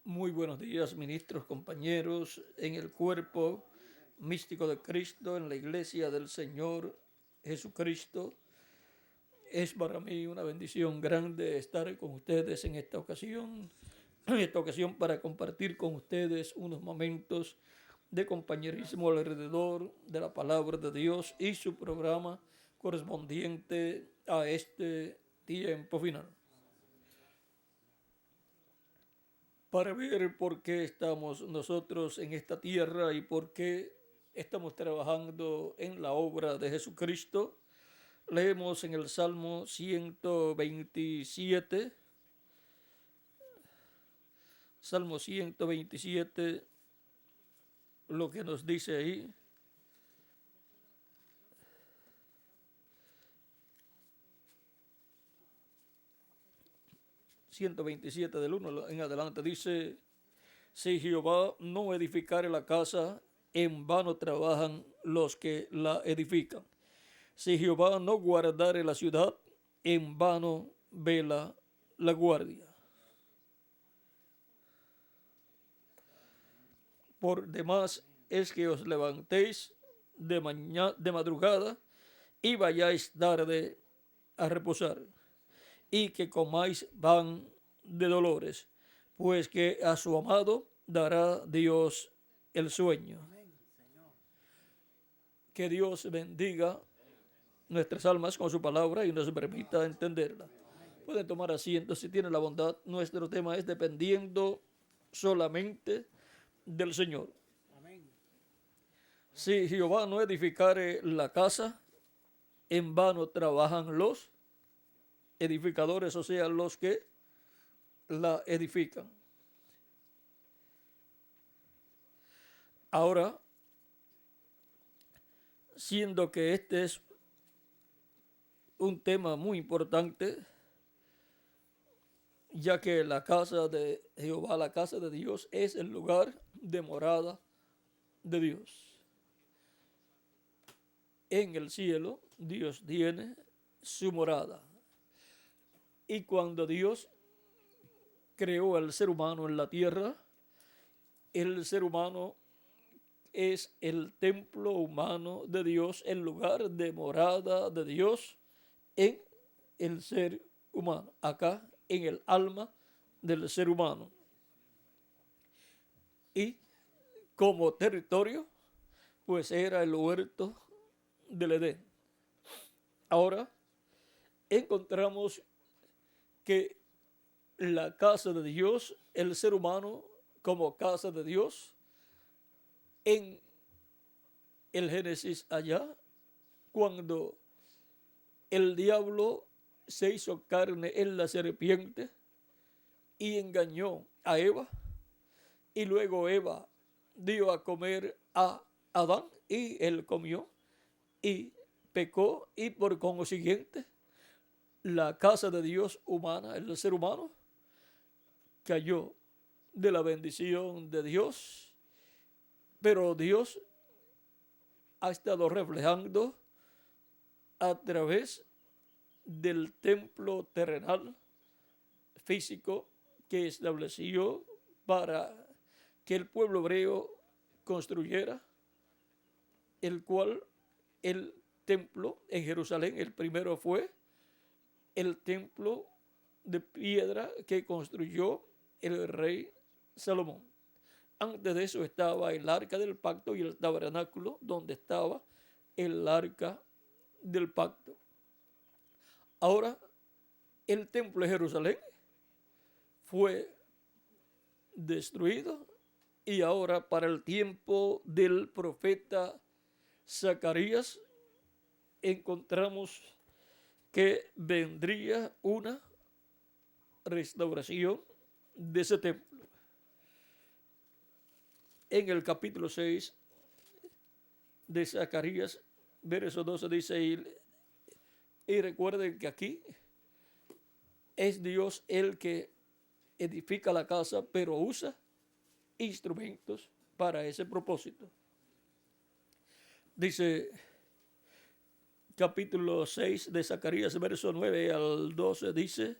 Muy buenos días, ministros, compañeros, en el cuerpo místico de Cristo, en la iglesia del Señor Jesucristo. Es para mí una bendición grande estar con ustedes en esta ocasión para compartir con ustedes unos momentos de compañerismo alrededor de la palabra de Dios y su programa correspondiente a este tiempo final. Para ver por qué estamos nosotros en esta tierra y por qué estamos trabajando en la obra de Jesucristo, leemos en el Salmo 127, Salmo 127, lo que nos dice ahí. ...127 del 1 en adelante dice: si Jehová no edificare la casa, en vano trabajan los que la edifican. Si Jehová no guardare la ciudad, en vano vela la guardia. Por demás es que os levantéis de madrugada y vayáis tarde a reposar, y que comáis pan de dolores, pues que a su amado dará Dios el sueño. Que Dios bendiga nuestras almas con su palabra y nos permita entenderla. Pueden tomar asiento si tienen la bondad. Nuestro tema es dependiendo solamente del Señor. Si Jehová no edificare la casa, en vano trabajan los edificadores, o sea, los que la edifican. Ahora, siendo que este es un tema muy importante, ya que la casa de Jehová, la casa de Dios, es el lugar de morada de Dios. En el cielo, Dios tiene su morada. Y cuando Dios creó al ser humano en la tierra, el ser humano es el templo humano de Dios, el lugar de morada de Dios en el ser humano, acá en el alma del ser humano. Y como territorio, pues era el huerto del Edén. Ahora encontramos que la casa de Dios, el ser humano como casa de Dios, en el Génesis allá, cuando el diablo se hizo carne en la serpiente y engañó a Eva, y luego Eva dio a comer a Adán y él comió y pecó, y por consiguiente la casa de Dios humana, el ser humano, cayó de la bendición de Dios, pero Dios ha estado reflejando a través del templo terrenal físico que estableció para que el pueblo hebreo construyera, el cual el templo en Jerusalén, el primero fue el templo de piedra que construyó el rey Salomón. Antes de eso estaba el arca del pacto y el tabernáculo donde estaba el arca del pacto. Ahora el templo de Jerusalén fue destruido y ahora para el tiempo del profeta Zacarías encontramos que vendría una restauración de ese templo. En el capítulo 6 de Zacarías, verso 12 dice, y recuerden que aquí es Dios el que edifica la casa, pero usa instrumentos para ese propósito. Dice capítulo 6 de Zacarías, verso 9 al 12, dice,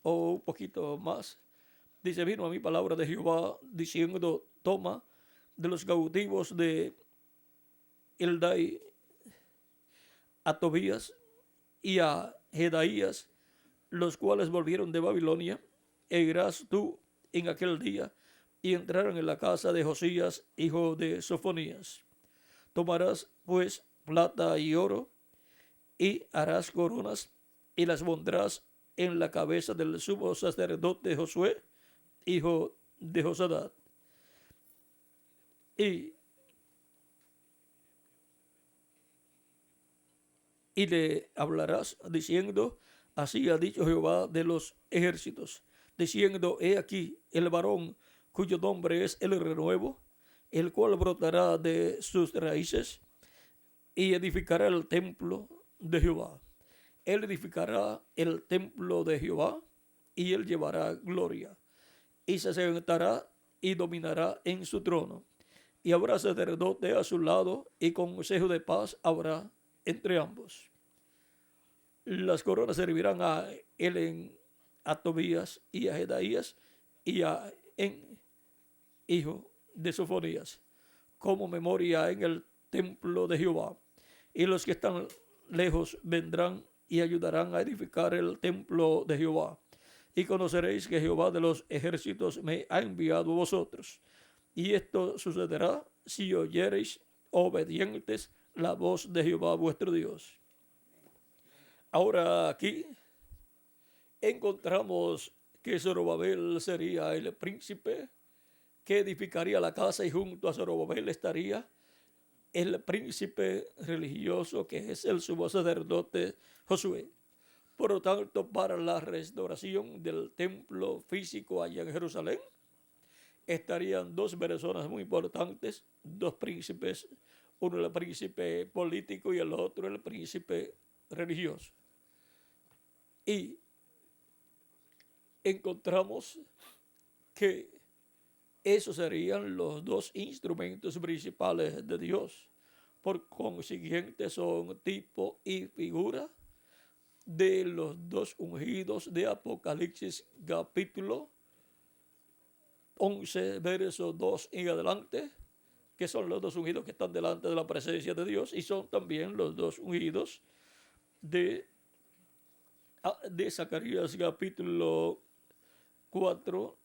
o un poquito más, Dice, vino a mí palabra de Jehová diciendo, toma de los cautivos de Eldai a Tobías y a Jedaías, los cuales volvieron de Babilonia, e irás tú en aquel día y entraron en la casa de Josías, hijo de Sofonías. Tomarás pues plata y oro y harás coronas y las pondrás en la cabeza del sumo sacerdote Josué, hijo de Josadat. Y le hablarás diciendo, así ha dicho Jehová de los ejércitos, diciendo, he aquí el varón cuyo nombre es el renuevo, el cual brotará de sus raíces y edificará el templo de Jehová. Él edificará el templo de Jehová y él llevará gloria y se sentará y dominará en su trono. Y habrá sacerdote a su lado y consejo de paz habrá entre ambos. Las coronas servirán a él, a Tobías y a Jedaías y a hijo de Sofonías, como memoria en el templo de Jehová. Y los que están lejos vendrán y ayudarán a edificar el templo de Jehová. Y conoceréis que Jehová de los ejércitos me ha enviado a vosotros. Y esto sucederá si oyereis obedientes la voz de Jehová vuestro Dios. Ahora aquí encontramos que Zorobabel sería el príncipe que edificaría la casa, y junto a Zorobabel estaría el príncipe religioso que es el sumo sacerdote Josué. Por lo tanto, para la restauración del templo físico allá en Jerusalén, estarían dos personas muy importantes, dos príncipes, uno el príncipe político y el otro el príncipe religioso. Y encontramos que esos serían los dos instrumentos principales de Dios. Por consiguiente, son tipo y figura de los dos ungidos de Apocalipsis capítulo 11, verso 2 en adelante, que son los dos ungidos que están delante de la presencia de Dios, y son también los dos ungidos de Zacarías capítulo 4,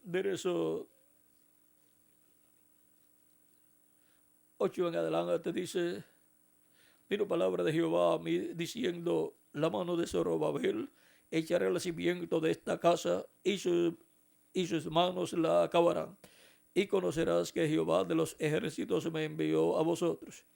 verso 8 en adelante. Dice, vino palabra de Jehová a mí diciendo, la mano de Zorobabel echará el cimiento de esta casa y sus manos la acabarán. Y conocerás que Jehová de los ejércitos me envió a vosotros.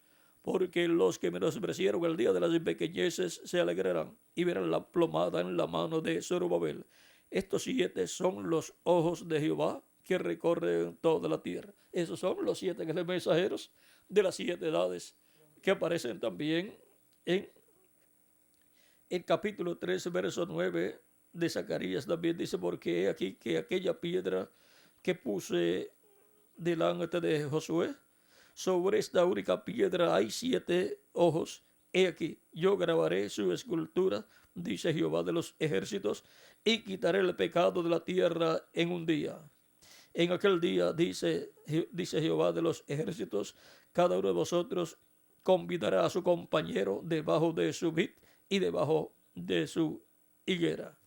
Porque los que menospreciaron el día de las pequeñeces se alegrarán y verán la plomada en la mano de Zorobabel. Estos 7 son los ojos de Jehová que recorren toda la tierra. Esos son los 7 mensajeros de las 7 edades que aparecen también en el capítulo 3, verso 9 de Zacarías. También dice, porque he aquí que aquella piedra que puse delante de Josué, sobre esta única piedra hay 7 ojos. He aquí, yo grabaré su escultura, dice Jehová de los ejércitos, y quitaré el pecado de la tierra en un día. En aquel día, dice Jehová de los ejércitos, cada uno de vosotros convidará a su compañero debajo de su vid y debajo de su higuera.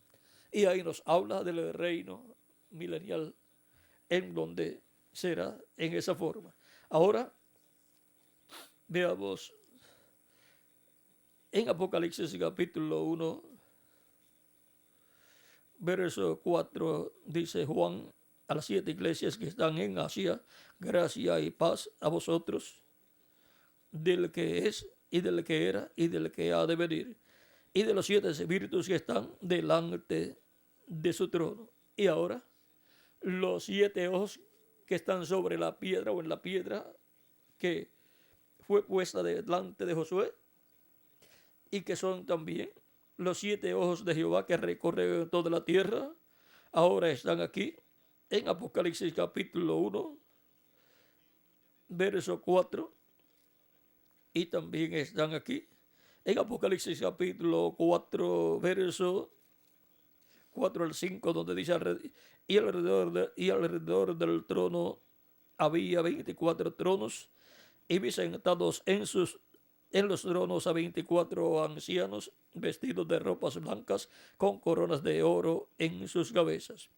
Y ahí nos habla del reino milenial, en donde será en esa forma. Ahora, veamos en Apocalipsis capítulo 1, verso 4, dice Juan a las 7 iglesias que están en Asia, gracia y paz a vosotros, del que es, y del que era, y del que ha de venir, y de los 7 espíritus que están delante de su trono. Y ahora, los 7 ojos que están sobre la piedra, o en la piedra que fue puesta delante de Josué, y que son también los 7 ojos de Jehová que recorren toda la tierra, ahora están aquí en Apocalipsis capítulo 1, verso 4, y también están aquí en Apocalipsis capítulo 4, verso 4 al 5, donde dice, y alrededor del trono había 24 tronos, y vi sentados en los tronos a 24 ancianos, vestidos de ropas blancas, con coronas de oro en sus cabezas.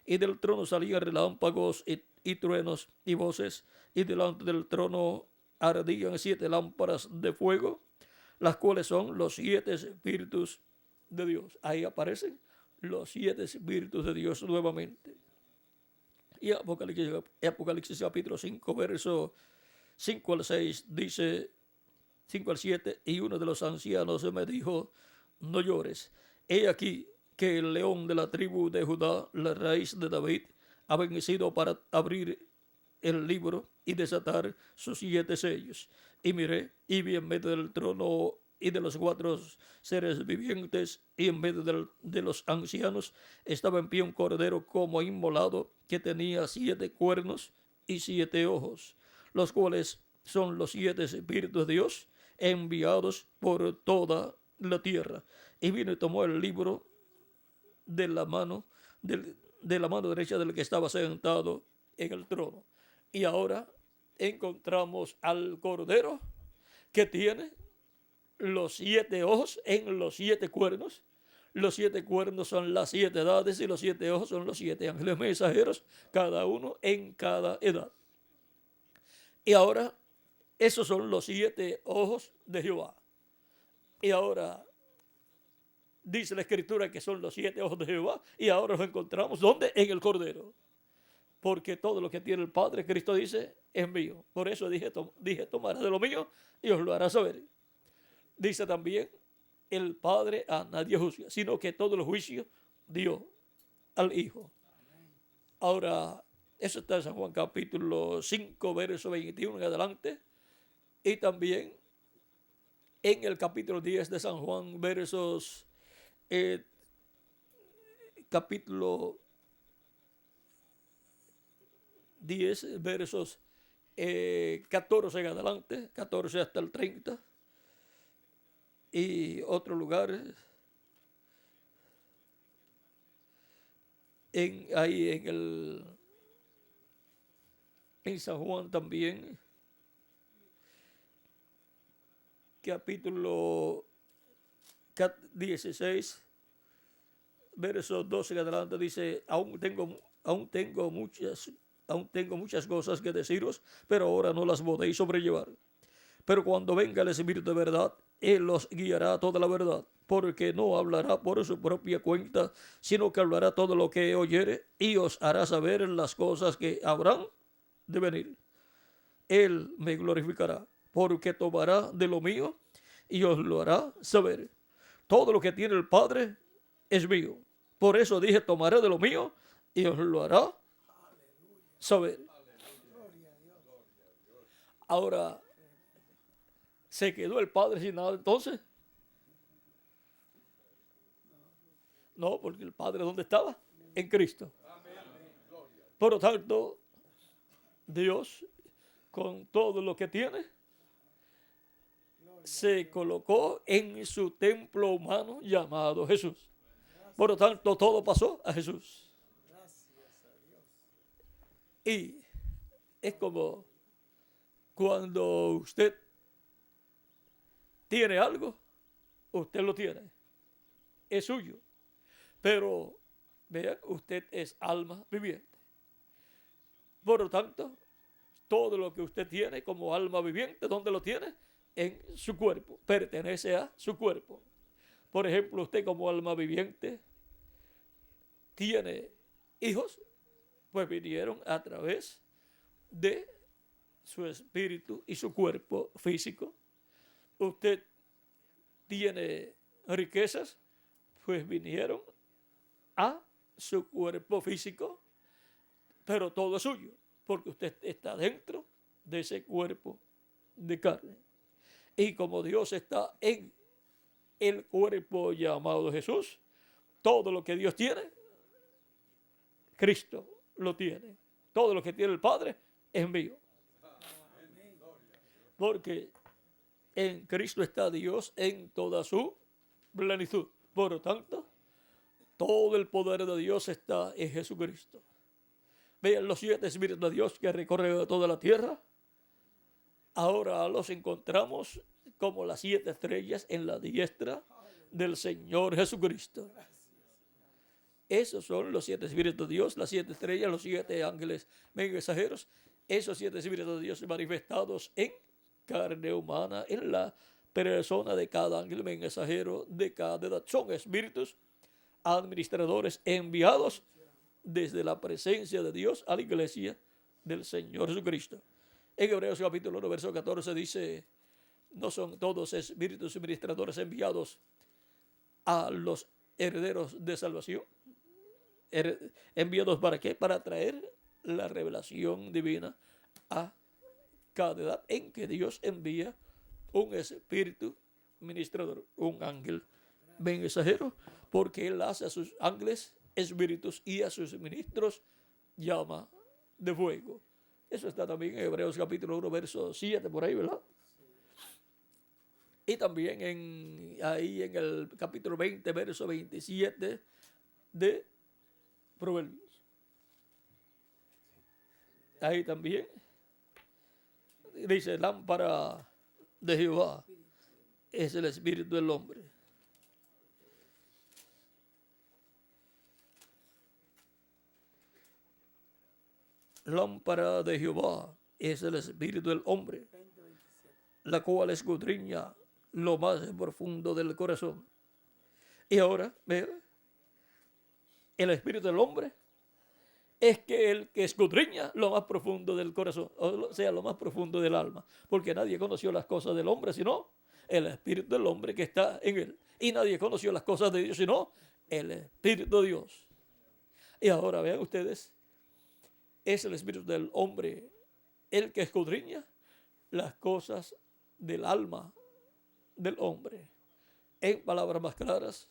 Y del trono salían relámpagos y truenos y voces, y delante del trono ardían 7 lámparas de fuego, las cuales son los 7 espíritus de Dios. Ahí aparecen los 7 espíritus de Dios nuevamente. Y Apocalipsis capítulo 5, verso 5 al 6, dice 5 al 7, y uno de los ancianos me dijo, no llores, he aquí que el león de la tribu de Judá, la raíz de David, ha vencido para abrir el libro y desatar sus 7 sellos. Y miré, y vi en medio del trono y de los 4 seres vivientes, y en medio de los ancianos, estaba en pie un cordero como inmolado, que tenía 7 cuernos y 7 ojos, los cuales son los 7 espíritus de Dios, enviados por toda la tierra. Y vino y tomó el libro de la mano derecha del que estaba sentado en el trono. Y ahora encontramos al cordero que tiene los 7 ojos en los 7 cuernos. Los 7 cuernos son las 7 edades, y los 7 ojos son los 7 ángeles mensajeros, cada uno en cada edad. Y ahora esos son los 7 ojos de Jehová. Y ahora dice la Escritura que son los 7 ojos de Jehová, y ahora los encontramos, ¿dónde? En el Cordero. Porque todo lo que tiene el Padre, Cristo dice, es mío. Por eso dije tomará de lo mío y os lo hará saber. Dice también, el Padre a nadie juzga, sino que todo el juicio dio al Hijo. Ahora, eso está en San Juan capítulo 5, verso 21 en adelante. Y también en el capítulo 10 de San Juan, versos capítulo 10, versos 14 en adelante, 14 hasta el 30. Y otro lugar, ahí en San Juan también, capítulo 16, versos 12 en adelante, dice, aún tengo muchas cosas que deciros, pero ahora no las podéis sobrellevar. Pero cuando venga el Espíritu de verdad, Él los guiará a toda la verdad, porque no hablará por su propia cuenta, sino que hablará todo lo que oyere, y os hará saber las cosas que habrán de venir. Él me glorificará, porque tomará de lo mío y os lo hará saber. Todo lo que tiene el Padre es mío. Por eso dije, tomaré de lo mío y os lo hará saber. Ahora, ¿se quedó el Padre sin nada entonces? No, porque el Padre, ¿dónde estaba? En Cristo. Por lo tanto, Dios, con todo lo que tiene, se colocó en su templo humano llamado Jesús. Por lo tanto, todo pasó a Jesús. Y es como cuando usted tiene algo, usted lo tiene, es suyo. Pero, vean, usted es alma viviente. Por lo tanto, todo lo que usted tiene como alma viviente, ¿dónde lo tiene? En su cuerpo, pertenece a su cuerpo. Por ejemplo, usted como alma viviente tiene hijos, pues vinieron a través de su espíritu y su cuerpo físico. Usted tiene riquezas, pues vinieron a su cuerpo físico, pero todo es suyo, porque usted está dentro de ese cuerpo de carne. Y como Dios está en el cuerpo llamado Jesús, todo lo que Dios tiene, Cristo lo tiene. Todo lo que tiene el Padre es mío. Porque en Cristo está Dios en toda su plenitud. Por lo tanto, Todo el poder de Dios está en Jesucristo. Vean los 7 espíritus de Dios que recorren toda la tierra. Ahora los encontramos como las 7 estrellas en la diestra del Señor Jesucristo. Esos son los 7 espíritus de Dios, las 7 estrellas, los 7 ángeles mensajeros. Esos 7 espíritus de Dios manifestados en carne humana, en la persona de cada ángel mensajero de cada edad. Son espíritus administradores enviados desde la presencia de Dios a la iglesia del Señor Jesucristo. En Hebreos capítulo 1, verso 14 dice, no son todos espíritus administradores enviados a los herederos de salvación. ¿Enviados para qué? Para traer la revelación divina a cada edad en que Dios envía un espíritu ministrador, un ángel mensajero, porque Él hace a sus ángeles espíritus y a sus ministros llama de fuego. Eso está también en Hebreos capítulo 1, verso 7, por ahí, ¿verdad? Y también ahí en el capítulo 20, verso 27 de Proverbios. Ahí también dice, lámpara de Jehová es el espíritu del hombre. Lámpara de Jehová es el espíritu del hombre, la cual escudriña lo más profundo del corazón. Y ahora, ve, el espíritu del hombre es que el que escudriña lo más profundo del corazón, o sea, lo más profundo del alma, porque nadie conoció las cosas del hombre sino el espíritu del hombre que está en él, y nadie conoció las cosas de Dios sino el espíritu de Dios. Y ahora vean ustedes, es el espíritu del hombre el que escudriña las cosas del alma del hombre. En palabras más claras,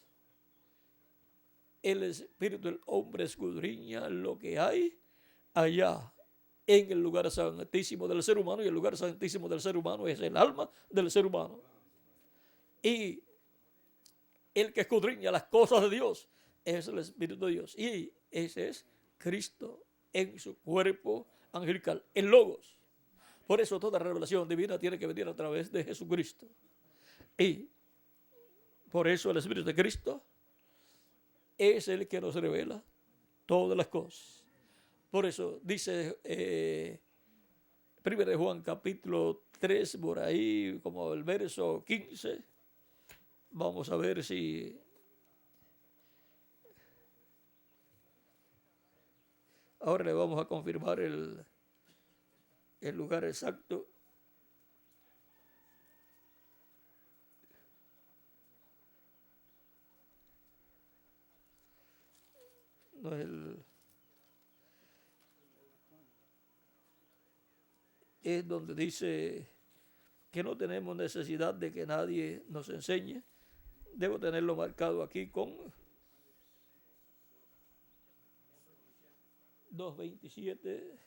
el espíritu del hombre escudriña lo que hay allá en el lugar santísimo del ser humano, y el lugar santísimo del ser humano es el alma del ser humano. Y el que escudriña las cosas de Dios es el Espíritu de Dios, y ese es Cristo en su cuerpo angelical, el Logos. Por eso toda revelación divina tiene que venir a través de Jesucristo. Y por eso el Espíritu de Cristo es el que nos revela todas las cosas. Por eso dice 1 de Juan capítulo 3, por ahí, como el verso 15. Vamos a ver si ahora le vamos a confirmar el lugar exacto. No es donde dice que no tenemos necesidad de que nadie nos enseñe. Debo tenerlo marcado aquí con 2:27.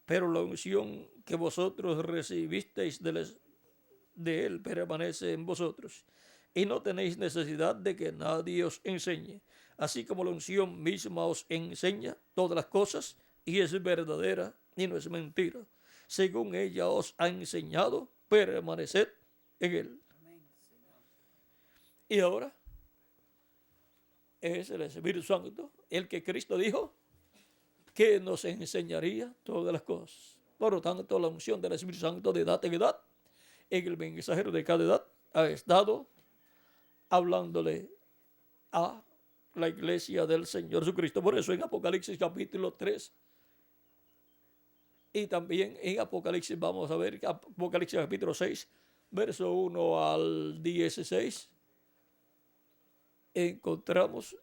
Pero la unción que vosotros recibisteis de él permanece en vosotros, y no tenéis necesidad de que nadie os enseñe, así como la unción misma os enseña todas las cosas, y es verdadera y no es mentira. Según ella os ha enseñado, permaneced en él. Y ahora es el Espíritu Santo el que Cristo dijo que nos enseñaría todas las cosas. Por lo tanto, la unción del Espíritu Santo de edad en edad, en el mensajero de cada edad, ha estado hablándole a la iglesia del Señor Jesucristo. Por eso en Apocalipsis capítulo 3 y también en Apocalipsis, vamos a ver, Apocalipsis capítulo 6, verso 1 al 16, encontramos,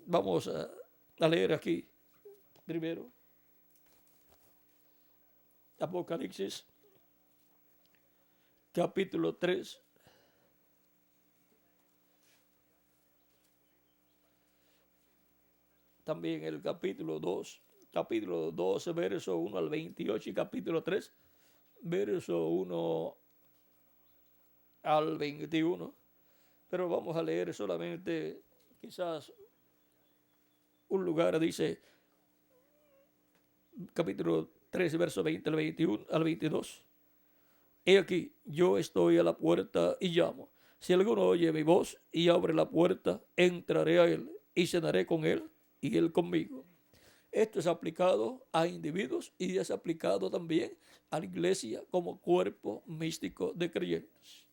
vamos a leer aquí primero, Apocalipsis capítulo 3, también el capítulo 2, verso 1 al 28 y capítulo 3, verso 1 al 21. Pero vamos a leer solamente quizás un lugar, dice capítulo 3, verso 20 al 21 al 22. He aquí, yo estoy a la puerta y llamo. Si alguno oye mi voz y abre la puerta, entraré a él y cenaré con él y él conmigo. Esto es aplicado a individuos y es aplicado también a la iglesia como cuerpo místico de creyentes.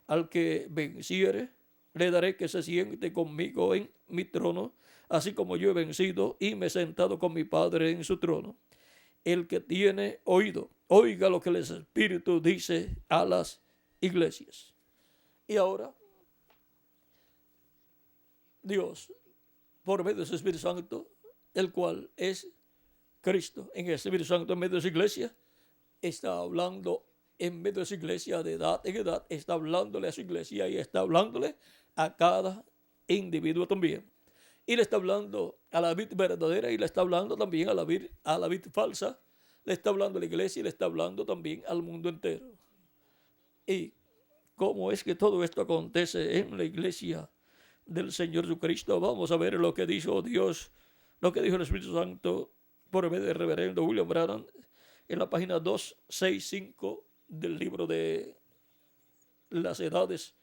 Al que venciere, le daré que se siente conmigo en mi trono, así como yo he vencido y me he sentado con mi Padre en su trono. El que tiene oído, oiga lo que el Espíritu dice a las iglesias. Y ahora, Dios, por medio de su Espíritu Santo, el cual es Cristo, en el Espíritu Santo en medio de su iglesia, está hablando en medio de su iglesia de edad en edad, está hablándole a su iglesia y está hablándole a cada individuo también. Y le está hablando a la vid verdadera y le está hablando también a la vid falsa. Le está hablando a la iglesia y le está hablando también al mundo entero. Y cómo es que todo esto acontece en la iglesia del Señor Jesucristo. Vamos a ver lo que dijo Dios, lo que dijo el Espíritu Santo por medio del reverendo William Branham en la página 265 del libro de las edades.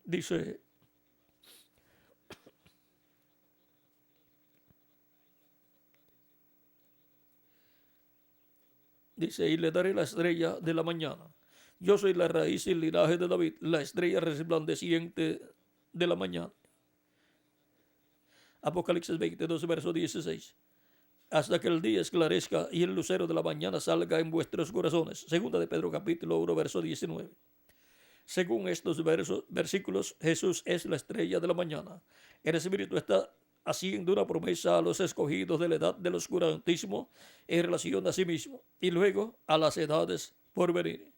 Dice: y le daré la estrella de la mañana. Yo soy la raíz y el linaje de David, la estrella resplandeciente de la mañana. Apocalipsis 22, verso 16. Hasta que el día esclarezca y el lucero de la mañana salga en vuestros corazones. Segunda de Pedro, capítulo 1, verso 19. Según estos versículos, Jesús es la estrella de la mañana. El Espíritu está haciendo una promesa a los escogidos de la edad del oscurantismo en relación a sí mismo y luego a las edades por venir.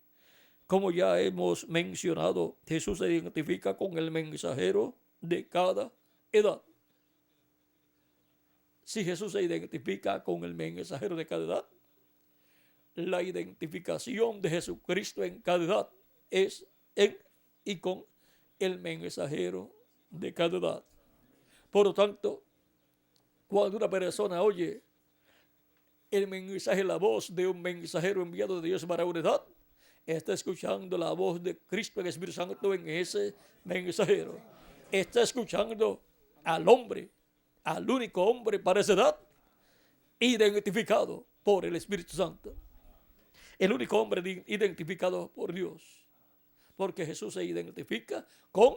Como ya hemos mencionado, Jesús se identifica con el mensajero de cada edad. Si Jesús se identifica con el mensajero de cada edad, la identificación de Jesucristo en cada edad es en y con el mensajero de cada edad. Por lo tanto, cuando una persona oye el mensaje, la voz de un mensajero enviado de Dios para una edad, está escuchando la voz de Cristo en el Espíritu Santo en ese mensajero. Está escuchando al hombre, al único hombre para esa edad, identificado por el Espíritu Santo. El único hombre identificado por Dios. Porque Jesús se identifica con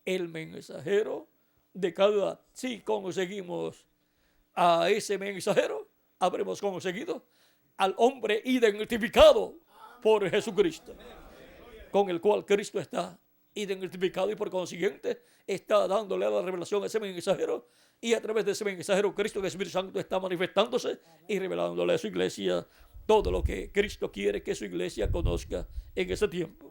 el mensajero de cada edad. Si conseguimos a ese mensajero, habremos conseguido al hombre identificado por Jesucristo, con el cual Cristo está identificado y por consiguiente está dándole la revelación a ese mensajero, y a través de ese mensajero Cristo, el Espíritu Santo, está manifestándose y revelándole a su iglesia todo lo que Cristo quiere que su iglesia conozca en ese tiempo.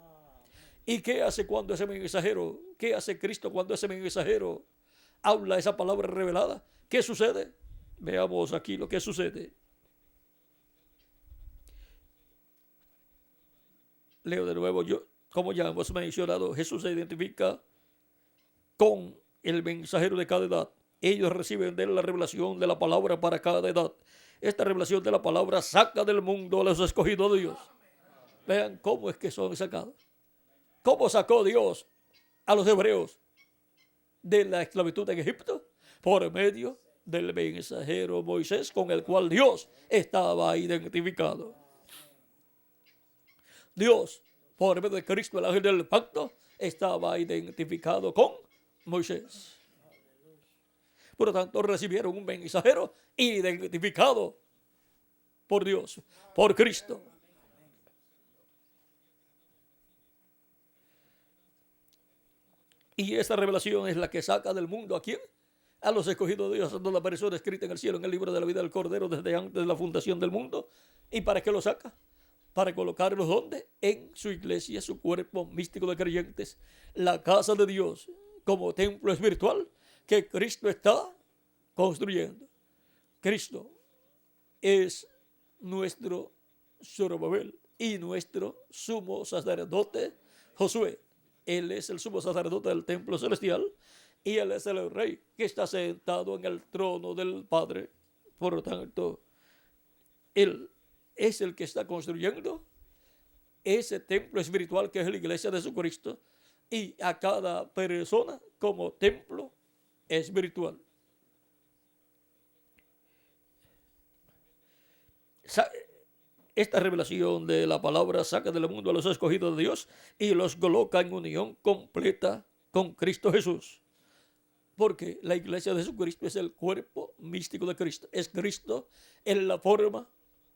¿Y qué hace cuando ese mensajero, qué hace Cristo cuando ese mensajero habla esa palabra revelada? ¿Qué sucede? Veamos aquí lo que sucede. Leo de nuevo. Como ya hemos mencionado, Jesús se identifica con el mensajero de cada edad. Ellos reciben de él la revelación de la palabra para cada edad. Esta revelación de la palabra saca del mundo a los escogidos de Dios. Vean cómo es que son sacados. ¿Cómo sacó Dios a los hebreos de la esclavitud en Egipto? Por medio del mensajero Moisés, con el cual Dios estaba identificado. Dios, por medio de Cristo, el ángel del pacto, estaba identificado con Moisés. Por lo tanto, recibieron un mensajero identificado por Dios, por Cristo. Y esa revelación es la que saca del mundo ¿a quién? A los escogidos de Dios, a toda la persona escrita en el cielo, en el libro de la vida del Cordero desde antes de la fundación del mundo. ¿Y para qué lo saca? Para colocarlos ¿dónde? En su iglesia, su cuerpo místico de creyentes, la casa de Dios como templo espiritual que Cristo está construyendo. Cristo es nuestro Zorobabel y nuestro sumo sacerdote Josué. Él es el sumo sacerdote del templo celestial y él es el rey que está sentado en el trono del Padre. Por lo tanto, él es el que está construyendo ese templo espiritual que es la iglesia de Jesucristo, y a cada persona como templo espiritual. Esta revelación de la palabra saca del mundo a los escogidos de Dios y los coloca en unión completa con Cristo Jesús. Porque la iglesia de Jesucristo es el cuerpo místico de Cristo. Es Cristo en la forma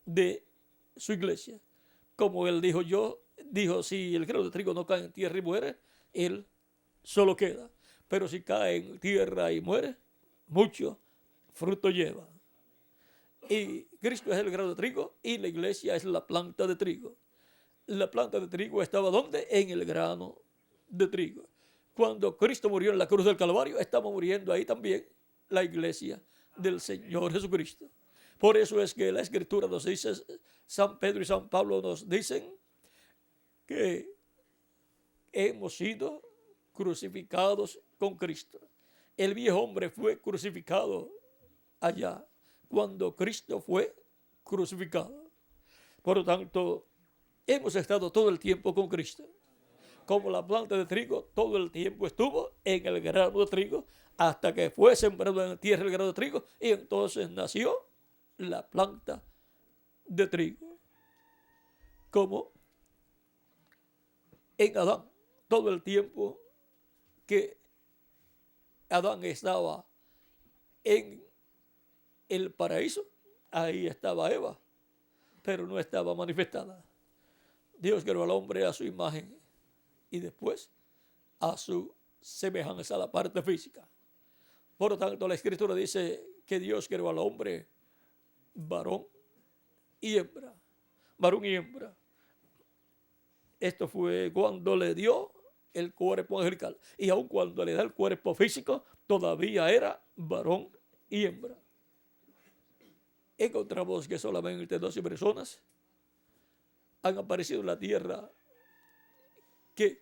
de su iglesia. Como él dijo, si el grano de trigo no cae en tierra y muere, él solo queda. Pero si cae en tierra y muere, mucho fruto lleva. Y Cristo es el grano de trigo y la iglesia es la planta de trigo. La planta de trigo estaba ¿dónde? En el grano de trigo. Cuando Cristo murió en la cruz del Calvario, estamos muriendo ahí también la iglesia del Señor Jesucristo. Por eso es que la Escritura nos dice, San Pedro y San Pablo nos dicen que hemos sido crucificados con Cristo. El viejo hombre fue crucificado allá cuando Cristo fue crucificado. Por lo tanto, hemos estado todo el tiempo con Cristo. Como la planta de trigo, todo el tiempo estuvo en el grano de trigo hasta que fue sembrado en la tierra el grano de trigo y entonces nació la planta de trigo. Como en Adán, todo el tiempo que Adán estaba en el paraíso, ahí estaba Eva, pero no estaba manifestada. Dios creó al hombre a su imagen y después a su semejanza, la parte física. Por lo tanto, la Escritura dice que Dios creó al hombre varón y hembra. Varón y hembra. Esto fue cuando le dio el cuerpo angelical. Y aun cuando le da el cuerpo físico, todavía era varón y hembra. Encontramos que solamente 12 personas han aparecido en la tierra que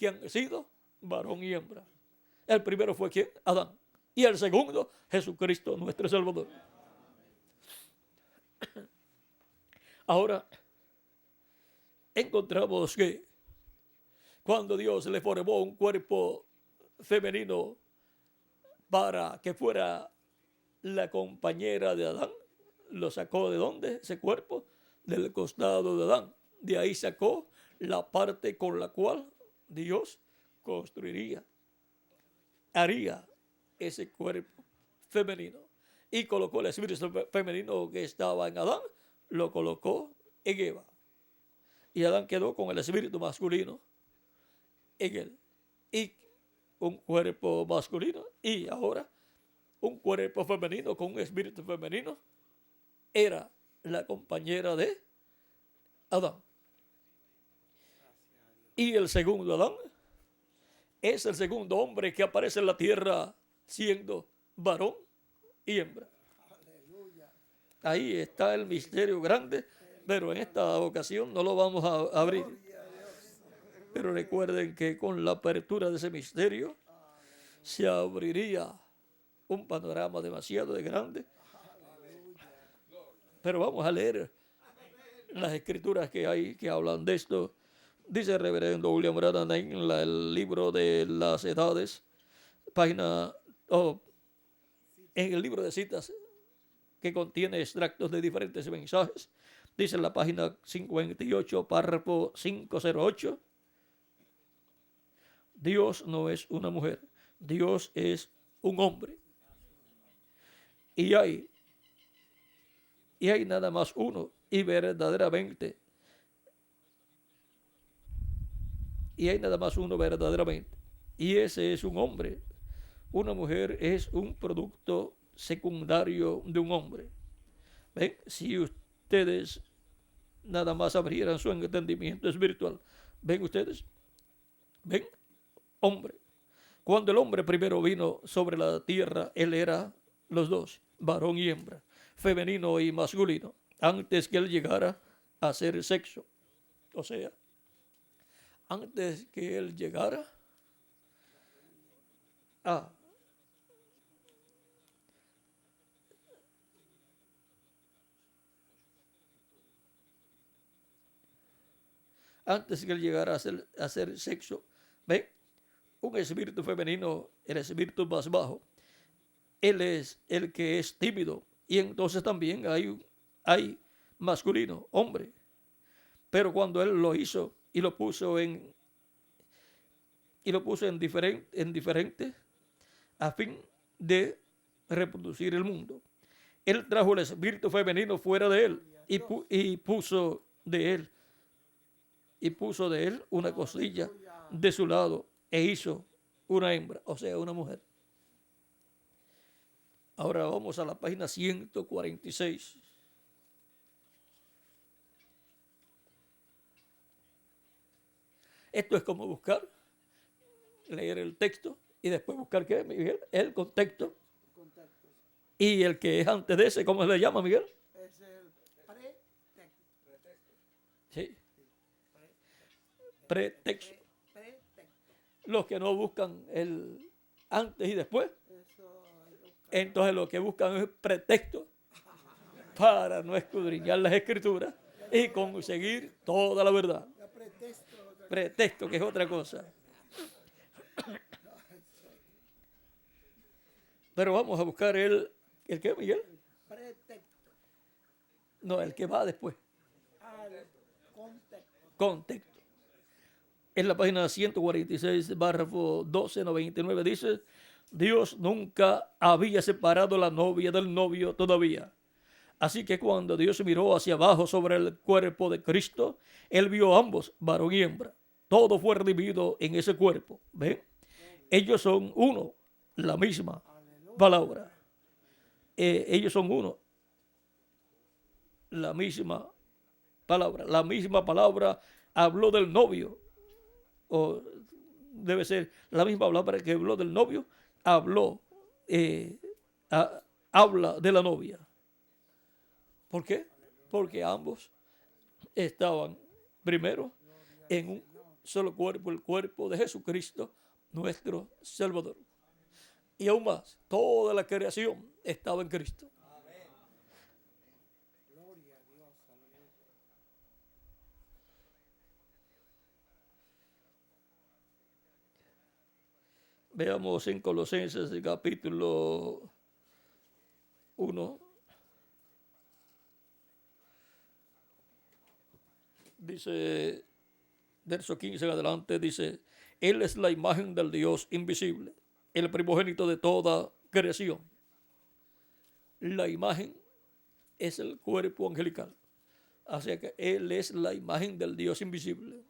han sido varón y hembra. El primero fue ¿quién? Adán. Y el segundo, Jesucristo, nuestro Salvador. Ahora, encontramos que cuando Dios le formó un cuerpo femenino para que fuera la compañera de Adán, lo sacó ¿de dónde? Ese cuerpo, del costado de Adán. De ahí sacó la parte con la cual Dios haría ese cuerpo femenino. Y colocó el espíritu femenino que estaba en Adán, lo colocó en Eva. Y Adán quedó con el espíritu masculino en él. Y un cuerpo masculino y ahora un cuerpo femenino con un espíritu femenino era la compañera de Adán. Y el segundo Adán es el segundo hombre que aparece en la tierra siendo varón y hembra. Ahí está el misterio grande, pero en esta ocasión no lo vamos a abrir. Pero recuerden que con la apertura de ese misterio se abriría un panorama demasiado grande. Pero vamos a leer las escrituras que hay que hablan de esto. Dice el reverendo William Branham en el libro de las edades, en el libro de citas que contiene extractos de diferentes mensajes. Dice en la página 58, párrafo 508, Dios no es una mujer, Dios es un hombre. Y hay nada más uno, y verdaderamente. Y hay nada más uno verdaderamente. Y ese es un hombre. Una mujer es un producto secundario de un hombre. ¿Ven? Si ustedes nada más abrieran su entendimiento espiritual. ¿Ven ustedes? ¿Ven? Hombre. Cuando el hombre primero vino sobre la tierra, él era los dos, varón y hembra, femenino y masculino, antes que él llegara a hacer sexo. O sea, antes que él llegara a hacer sexo. ¿Ven? Un espíritu femenino, el espíritu más bajo, él es el que es tímido. Y entonces también hay masculino, hombre. Pero cuando él lo hizo y lo puso en diferentes a fin de reproducir el mundo, él trajo el espíritu femenino fuera de él y puso de él una costilla de su lado e hizo una hembra, o sea, una mujer. Ahora vamos a la página 146. Esto es como leer el texto y después buscar, ¿qué, Miguel? El contexto. Y el que es antes de ese, ¿cómo se le llama, Miguel? Es el pretexto. Sí. Pretexto. Los que no buscan el antes y después, entonces lo que buscan es pretexto para no escudriñar las escrituras y conseguir toda la verdad. Pretexto, que es otra cosa. Pero vamos a buscar ¿el qué, Miguel? Pretexto. No, el que va después. Contexto. En la página 146, párrafo 1299 dice: Dios nunca había separado la novia del novio todavía. Así que cuando Dios miró hacia abajo sobre el cuerpo de Cristo, Él vio ambos, varón y hembra. Todo fue redimido en ese cuerpo. ¿Ven? Ellos son uno, la misma palabra. Ellos son uno, la misma palabra. La misma palabra habló del novio. O debe ser la misma palabra que habló del novio, habla de la novia. ¿Por qué? Porque ambos estaban primero en un solo cuerpo, el cuerpo de Jesucristo, nuestro Salvador. Y aún más, toda la creación estaba en Cristo. Veamos en Colosenses capítulo 1. Dice, verso 15 en adelante, dice: Él es la imagen del Dios invisible, el primogénito de toda creación. La imagen es el cuerpo angelical. Así que Él es la imagen del Dios invisible.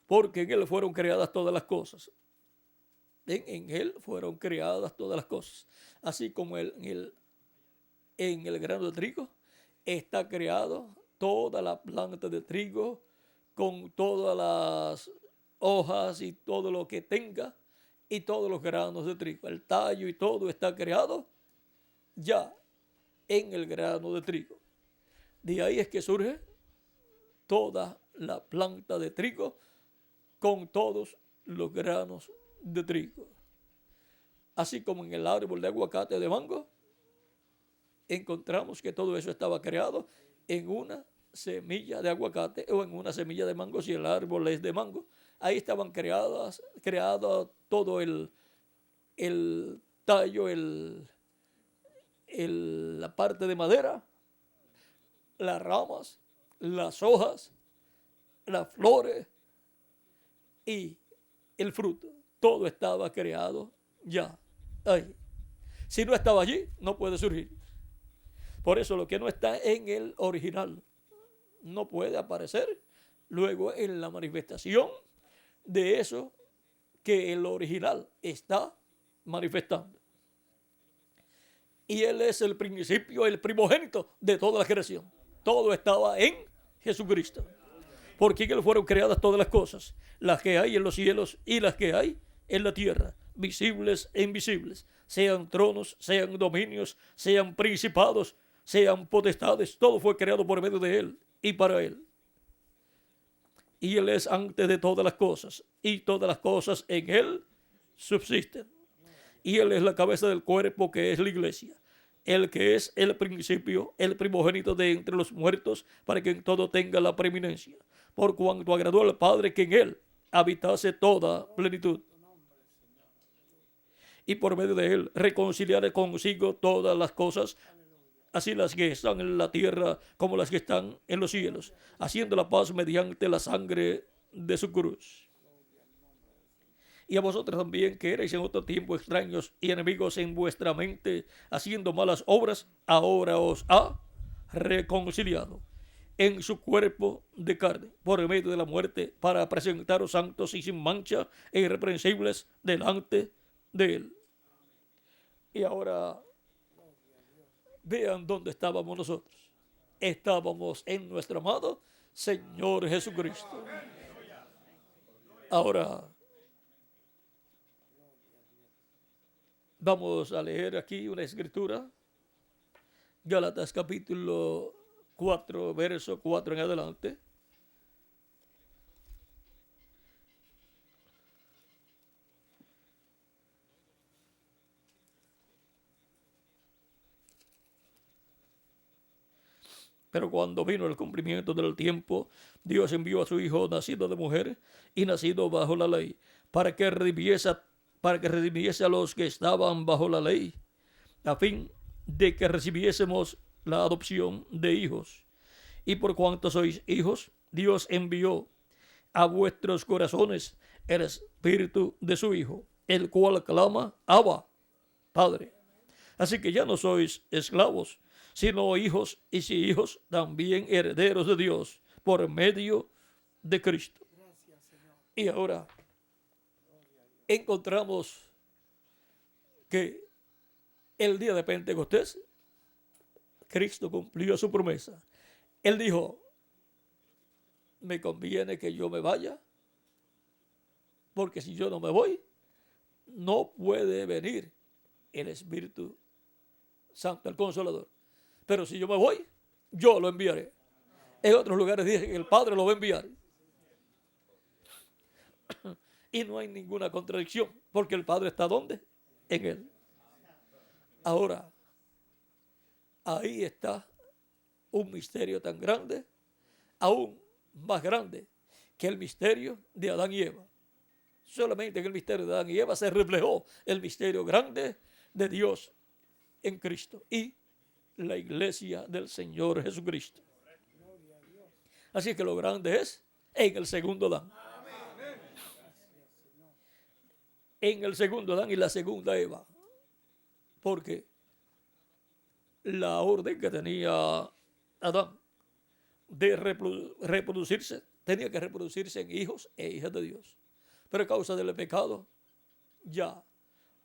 Porque en Él fueron creadas todas las cosas. En Él fueron creadas todas las cosas. Así como en el grano de trigo está creado toda la planta de trigo con todas las hojas y todo lo que tenga y todos los granos de trigo. El tallo y todo está creado ya en el grano de trigo. De ahí es que surge toda la planta de trigo con todos los granos de trigo. Así como en el árbol de aguacate o de mango, encontramos que todo eso estaba creado en una semilla de aguacate o en una semilla de mango, si el árbol es de mango. Ahí estaban creado todo el tallo, la parte de madera, las ramas, las hojas, las flores y el fruto. Todo estaba creado ya ahí. Si no estaba allí, no puede surgir. Por eso lo que no está en el original no puede aparecer luego en la manifestación de eso que el original está manifestando. Y Él es el principio, el primogénito de toda la creación. Todo estaba en Jesucristo. Por quien Él fueron creadas todas las cosas, las que hay en los cielos y las que hay en la tierra. visibles e invisibles, sean tronos, sean dominios, sean principados, sean potestades, todo fue creado por medio de Él y para Él. Y Él es antes de todas las cosas, y todas las cosas en Él subsisten. Y Él es la cabeza del cuerpo, que es la iglesia. El que es el principio, el primogénito de entre los muertos, para que en todo tenga la preeminencia. Por cuanto agradó al Padre que en Él habitase toda plenitud. Y por medio de Él reconciliar consigo todas las cosas, así las que están en la tierra como las que están en los cielos, haciendo la paz mediante la sangre de su cruz. Y a vosotros también, que erais en otro tiempo extraños y enemigos en vuestra mente, haciendo malas obras, ahora os ha reconciliado en su cuerpo de carne, por medio de la muerte, para presentaros santos y sin mancha e irreprensibles delante de Él. Y ahora vean dónde estábamos nosotros. Estábamos en nuestro amado Señor Jesucristo. Ahora vamos a leer aquí una escritura. Gálatas capítulo 4, verso 4 en adelante. Pero cuando vino el cumplimiento del tiempo, Dios envió a su Hijo, nacido de mujer y nacido bajo la ley, para que redimiese a los que estaban bajo la ley, a fin de que recibiésemos la adopción de hijos. Y por cuanto sois hijos, Dios envió a vuestros corazones el espíritu de su Hijo, el cual clama, Abba, Padre. Así que ya no sois esclavos, sino hijos, y si hijos, también herederos de Dios, por medio de Cristo. Y ahora encontramos que el día de Pentecostés, Cristo cumplió su promesa. Él dijo, me conviene que yo me vaya, porque si yo no me voy, no puede venir el Espíritu Santo, el Consolador. Pero si yo me voy, yo lo enviaré. En otros lugares dice que el Padre lo va a enviar. Y no hay ninguna contradicción, porque el Padre está ¿dónde? En Él. Ahora, ahí está un misterio tan grande, aún más grande que el misterio de Adán y Eva. Solamente en el misterio de Adán y Eva se reflejó el misterio grande de Dios en Cristo y la iglesia del Señor Jesucristo. Así que lo grande es en el segundo Adán. En el segundo Adán y la segunda Eva. Porque la orden que tenía Adán de reproducirse, tenía que reproducirse en hijos e hijas de Dios. Pero a causa del pecado, ya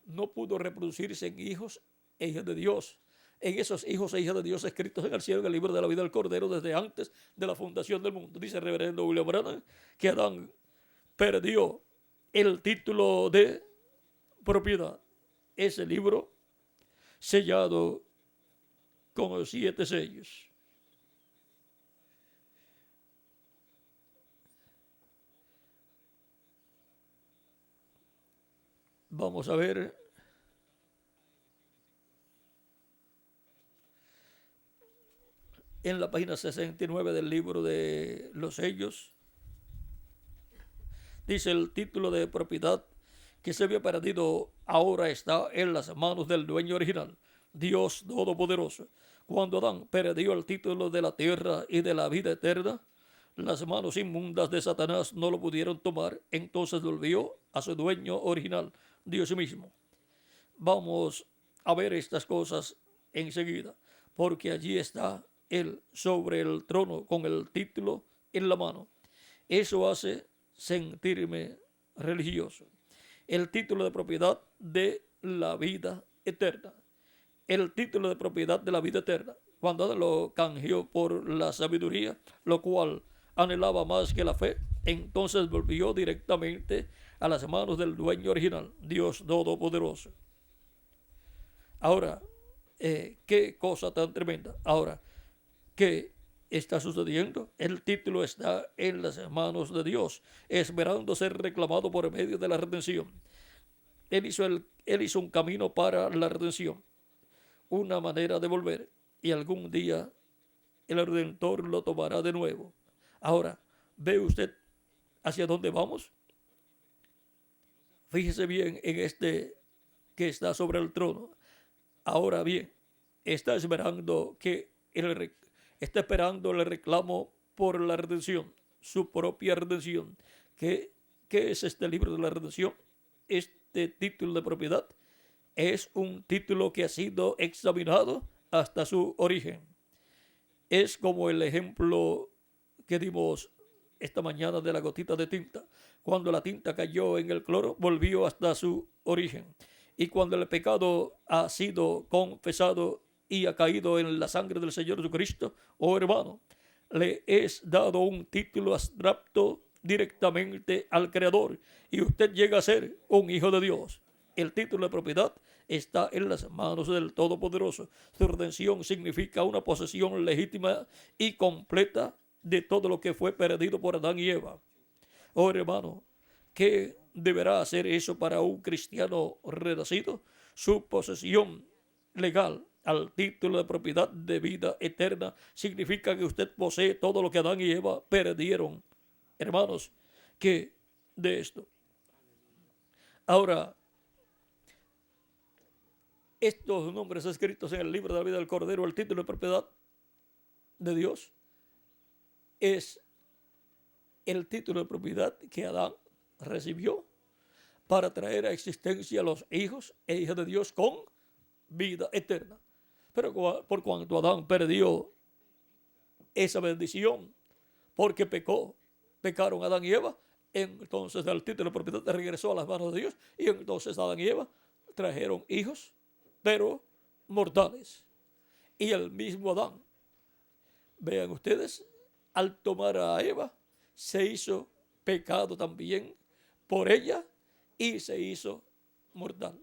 no pudo reproducirse en hijos e hijas de Dios. En esos hijos e hijas de Dios escritos en el cielo, en el libro de la vida del Cordero, desde antes de la fundación del mundo. Dice el reverendo William Branham que Adán perdió el título de propiedad. Ese libro sellado con los 7 sellos. Vamos a ver en la página 69 del libro de los sellos. Dice el título de propiedad que se había perdido ahora está en las manos del dueño original, Dios Todopoderoso. Cuando Adán perdió el título de la tierra y de la vida eterna, las manos inmundas de Satanás no lo pudieron tomar, entonces volvió a su dueño original, Dios mismo. Vamos a ver estas cosas enseguida, porque allí está Él sobre el trono con el título en la mano. Eso hace sentirme religioso. El título de propiedad de la vida eterna. El título de propiedad de la vida eterna. Cuando Adán lo canjeó por la sabiduría, lo cual anhelaba más que la fe, entonces volvió directamente a las manos del dueño original, Dios Todopoderoso. Ahora, qué cosa tan tremenda. Ahora, ¿qué está sucediendo? El título está en las manos de Dios, esperando ser reclamado por medio de la redención. Él hizo un camino para la redención, una manera de volver, y algún día el Redentor lo tomará de nuevo. Ahora, ¿ve usted hacia dónde vamos? Fíjese bien en este que está sobre el trono. Ahora bien, está esperando el reclamo por la redención, su propia redención. ¿Qué es este libro de la redención? Este título de propiedad es un título que ha sido examinado hasta su origen. Es como el ejemplo que dimos esta mañana de la gotita de tinta. Cuando la tinta cayó en el cloro, volvió hasta su origen. Y cuando el pecado ha sido confesado y ha caído en la sangre del Señor Jesucristo, oh hermano, le es dado un título abstracto directamente al Creador y usted llega a ser un hijo de Dios. El título de propiedad está en las manos del Todopoderoso. Su redención significa una posesión legítima y completa de todo lo que fue perdido por Adán y Eva. Oh hermano, ¿qué deberá hacer eso para un cristiano renacido? Su posesión legal al título de propiedad de vida eterna significa que usted posee todo lo que Adán y Eva perdieron. Hermanos, ¿qué de esto? Ahora, estos nombres escritos en el libro de la vida del Cordero, el título de propiedad de Dios, es el título de propiedad que Adán recibió para traer a existencia a los hijos e hijas de Dios con vida eterna. Pero por cuanto Adán perdió esa bendición porque pecaron Adán y Eva, entonces el título de propiedad regresó a las manos de Dios y entonces Adán y Eva trajeron hijos, pero mortales. Y el mismo Adán, vean ustedes, al tomar a Eva, se hizo pecado también por ella y se hizo mortal.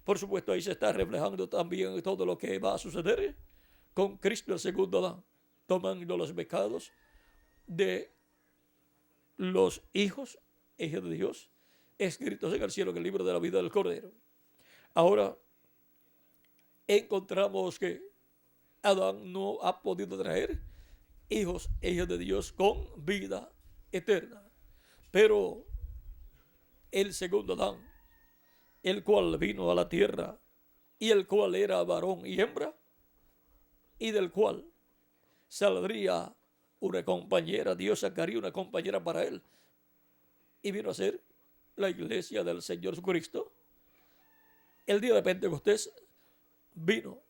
Por supuesto, ahí se está reflejando también todo lo que va a suceder con Cristo, el segundo Adán, tomando los pecados de los hijos e hijas de Dios, escritos en el cielo, en el libro de la vida del Cordero. Ahora, encontramos que Adán no ha podido traer hijos e hijas de Dios con vida eterna. Pero el segundo Adán, el cual vino a la tierra y el cual era varón y hembra, y del cual saldría una compañera, Dios sacaría una compañera para él, y vino a ser la iglesia del Señor Jesucristo. El día de Pentecostés vino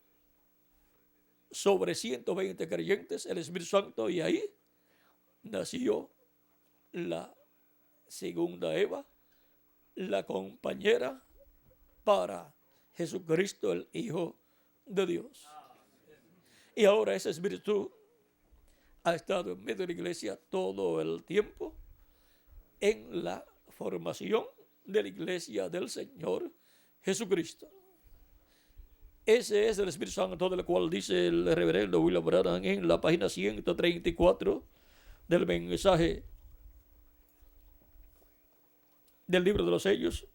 sobre 120 creyentes el Espíritu Santo, y ahí nació la segunda Eva, la compañera para Jesucristo, el Hijo de Dios. Y ahora ese Espíritu ha estado en medio de la iglesia todo el tiempo en la formación de la iglesia del Señor Jesucristo. Ese es el Espíritu Santo del cual dice el reverendo William Branham en la página 134 del mensaje del libro de los sellos.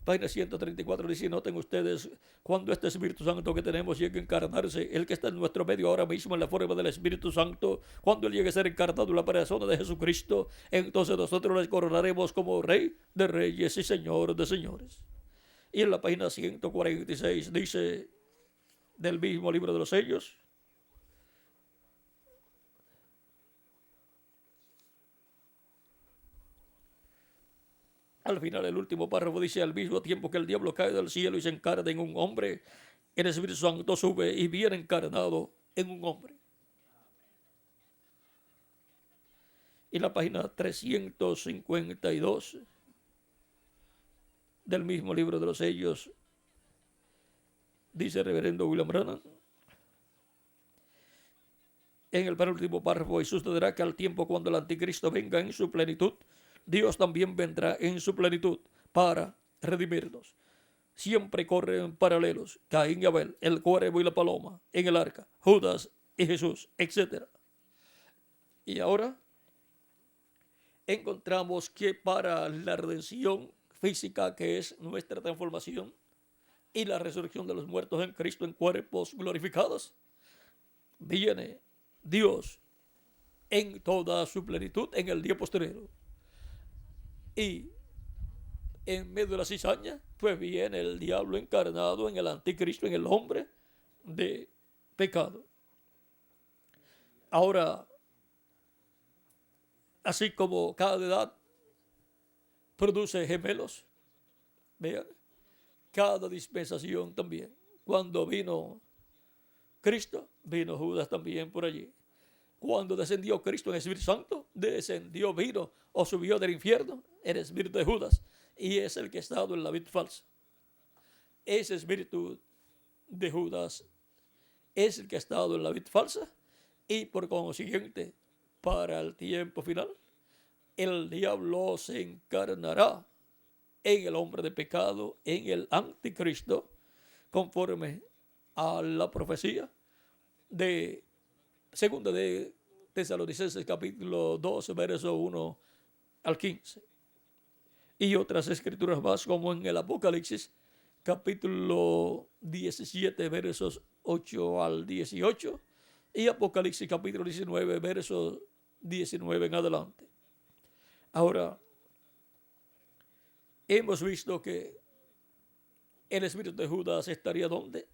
Página 134 dice: noten ustedes, cuando este Espíritu Santo que tenemos llegue a encarnarse, el que está en nuestro medio ahora mismo en la forma del Espíritu Santo, cuando él llegue a ser encarnado en la persona de Jesucristo, entonces nosotros les coronaremos como Rey de Reyes y Señor de Señores. Y en la página 146 dice del mismo libro de los sellos: al final, el último párrafo dice: al mismo tiempo que el diablo cae del cielo y se encarna en un hombre, el Espíritu Santo sube y viene encarnado en un hombre. Y la página 352 del mismo libro de los sellos dice el reverendo William Branham en el penúltimo párrafo: y sucederá que al tiempo cuando el anticristo venga en su plenitud, Dios también vendrá en su plenitud para redimirnos. Siempre corren paralelos: Caín y Abel, el cuervo y la paloma en el arca, Judas y Jesús, etc. Y ahora encontramos que para la redención física, que es nuestra transformación y la resurrección de los muertos en Cristo en cuerpos glorificados, viene Dios en toda su plenitud en el día posterior. Y en medio de la cizaña, pues viene el diablo encarnado en el anticristo, en el hombre de pecado. Ahora, así como cada edad produce gemelos, vean, cada dispensación también. Cuando vino Cristo, vino Judas también por allí. Cuando descendió Cristo en el Espíritu Santo, vino o subió del infierno el espíritu de Judas, y es el que ha estado en la vid falsa. Ese espíritu de Judas es el que ha estado en la vid falsa, y por consiguiente, para el tiempo final, el diablo se encarnará en el hombre de pecado, en el anticristo, conforme a la profecía de segunda de Tesalonicenses capítulo 2, verso 1 al 15. Y otras escrituras más, como en el Apocalipsis capítulo 17, versos 8 al 18, y Apocalipsis capítulo 19, versos 19 en adelante. Ahora, hemos visto que el espíritu de Judas estaría ¿dónde?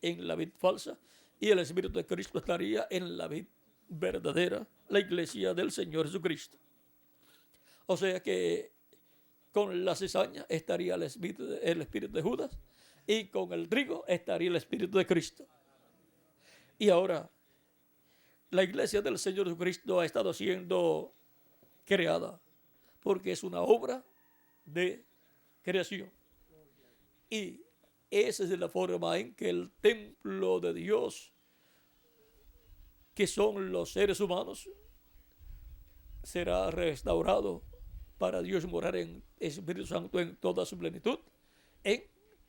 En la vid falsa, y el espíritu de Cristo estaría en la vid verdadera, la iglesia del Señor Jesucristo. O sea que con la cizaña estaría el espíritu de Judas, y con el trigo estaría el espíritu de Cristo. Y ahora, la iglesia del Señor Jesucristo ha estado siendo creada porque es una obra de creación. Y esa es la forma en que el templo de Dios, que son los seres humanos, será restaurado para Dios morar en Espíritu Santo en toda su plenitud, en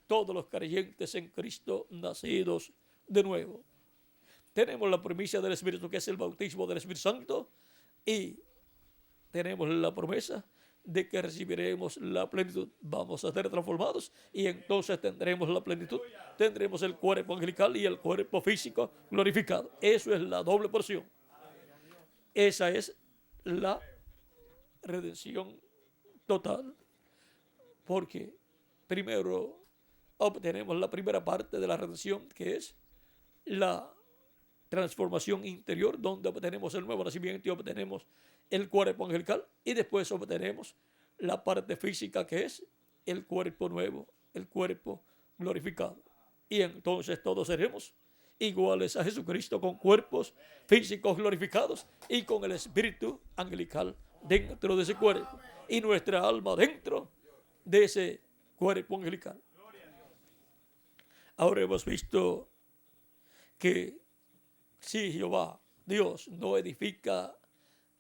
todos los creyentes en Cristo nacidos de nuevo. Tenemos la primicia del Espíritu, que es el bautismo del Espíritu Santo, y tenemos la promesa de que recibiremos la plenitud. Vamos a ser transformados y entonces tendremos la plenitud. Tendremos el cuerpo angelical y el cuerpo físico glorificado. Eso es la doble porción. Esa es la redención total. Porque primero obtenemos la primera parte de la redención, que es la transformación interior, donde obtenemos el nuevo nacimiento y obtenemos el cuerpo angelical, y después obtenemos la parte física, que es el cuerpo nuevo, el cuerpo glorificado. Y entonces todos seremos iguales a Jesucristo, con cuerpos físicos glorificados y con el espíritu angelical dentro de ese cuerpo, y nuestra alma dentro de ese cuerpo angelical. Ahora hemos visto que si Jehová, Dios, no edifica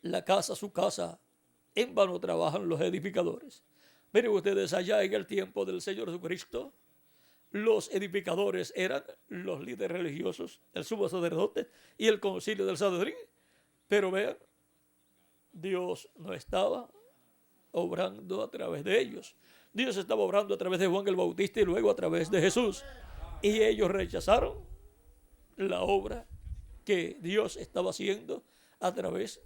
la casa, su casa, en vano trabajan los edificadores. Miren ustedes, allá en el tiempo del Señor Jesucristo, los edificadores eran los líderes religiosos, el sumo sacerdote y el concilio del Sanedrín. Pero vean, Dios no estaba obrando a través de ellos. Dios estaba obrando a través de Juan el Bautista y luego a través de Jesús. Y ellos rechazaron la obra que Dios estaba haciendo a través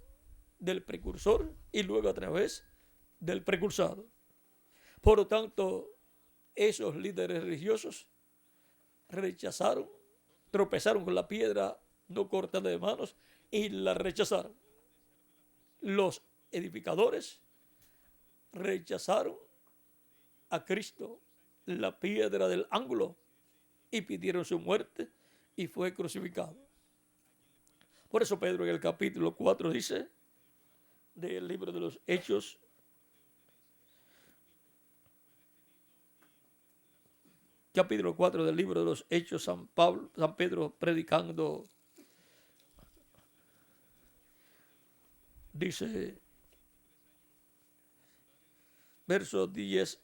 del precursor y luego a través del precursado. Por lo tanto, esos líderes religiosos rechazaron, tropezaron con la piedra no cortada de manos y la rechazaron. Los edificadores rechazaron a Cristo, la piedra del ángulo, y pidieron su muerte, y fue crucificado. Por eso Pedro en el capítulo 4 dice, del libro de los Hechos, capítulo 4 del libro de los Hechos, San Pedro predicando, dice verso 10,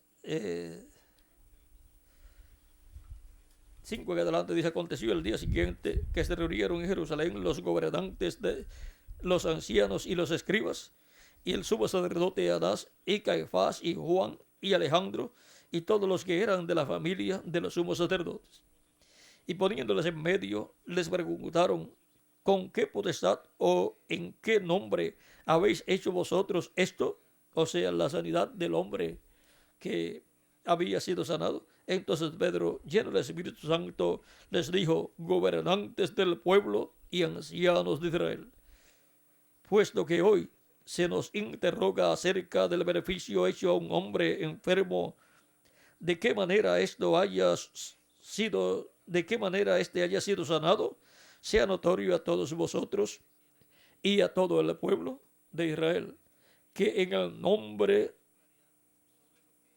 5 en adelante, dice: aconteció el día siguiente que se reunieron en Jerusalén los gobernantes, de los ancianos y los escribas, y el sumo sacerdote Anás, y Caifás, y Juan, y Alejandro, y todos los que eran de la familia de los sumos sacerdotes. Y poniéndoles en medio, les preguntaron: ¿con qué potestad o en qué nombre habéis hecho vosotros esto? O sea, la sanidad del hombre que había sido sanado. Entonces Pedro, lleno del Espíritu Santo, les dijo: gobernantes del pueblo y ancianos de Israel, puesto que hoy se nos interroga acerca del beneficio hecho a un hombre enfermo, de qué manera esto haya sido, de qué manera este haya sido sanado, sea notorio a todos vosotros y a todo el pueblo de Israel, que en el nombre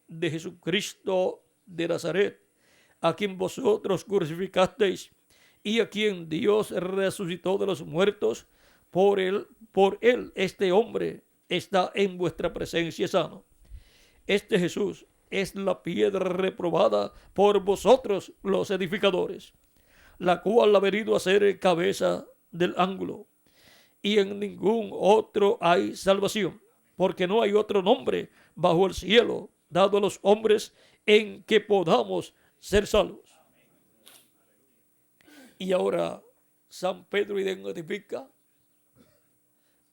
de Jesucristo de Nazaret, a quien vosotros crucificasteis y a quien Dios resucitó de los muertos, por él este hombre está en vuestra presencia sano. Este Jesús es la piedra reprobada por vosotros los edificadores, la cual ha venido a ser cabeza del ángulo. Y en ningún otro hay salvación, porque no hay otro nombre bajo el cielo dado a los hombres en que podamos ser salvos. Y ahora San Pedro identifica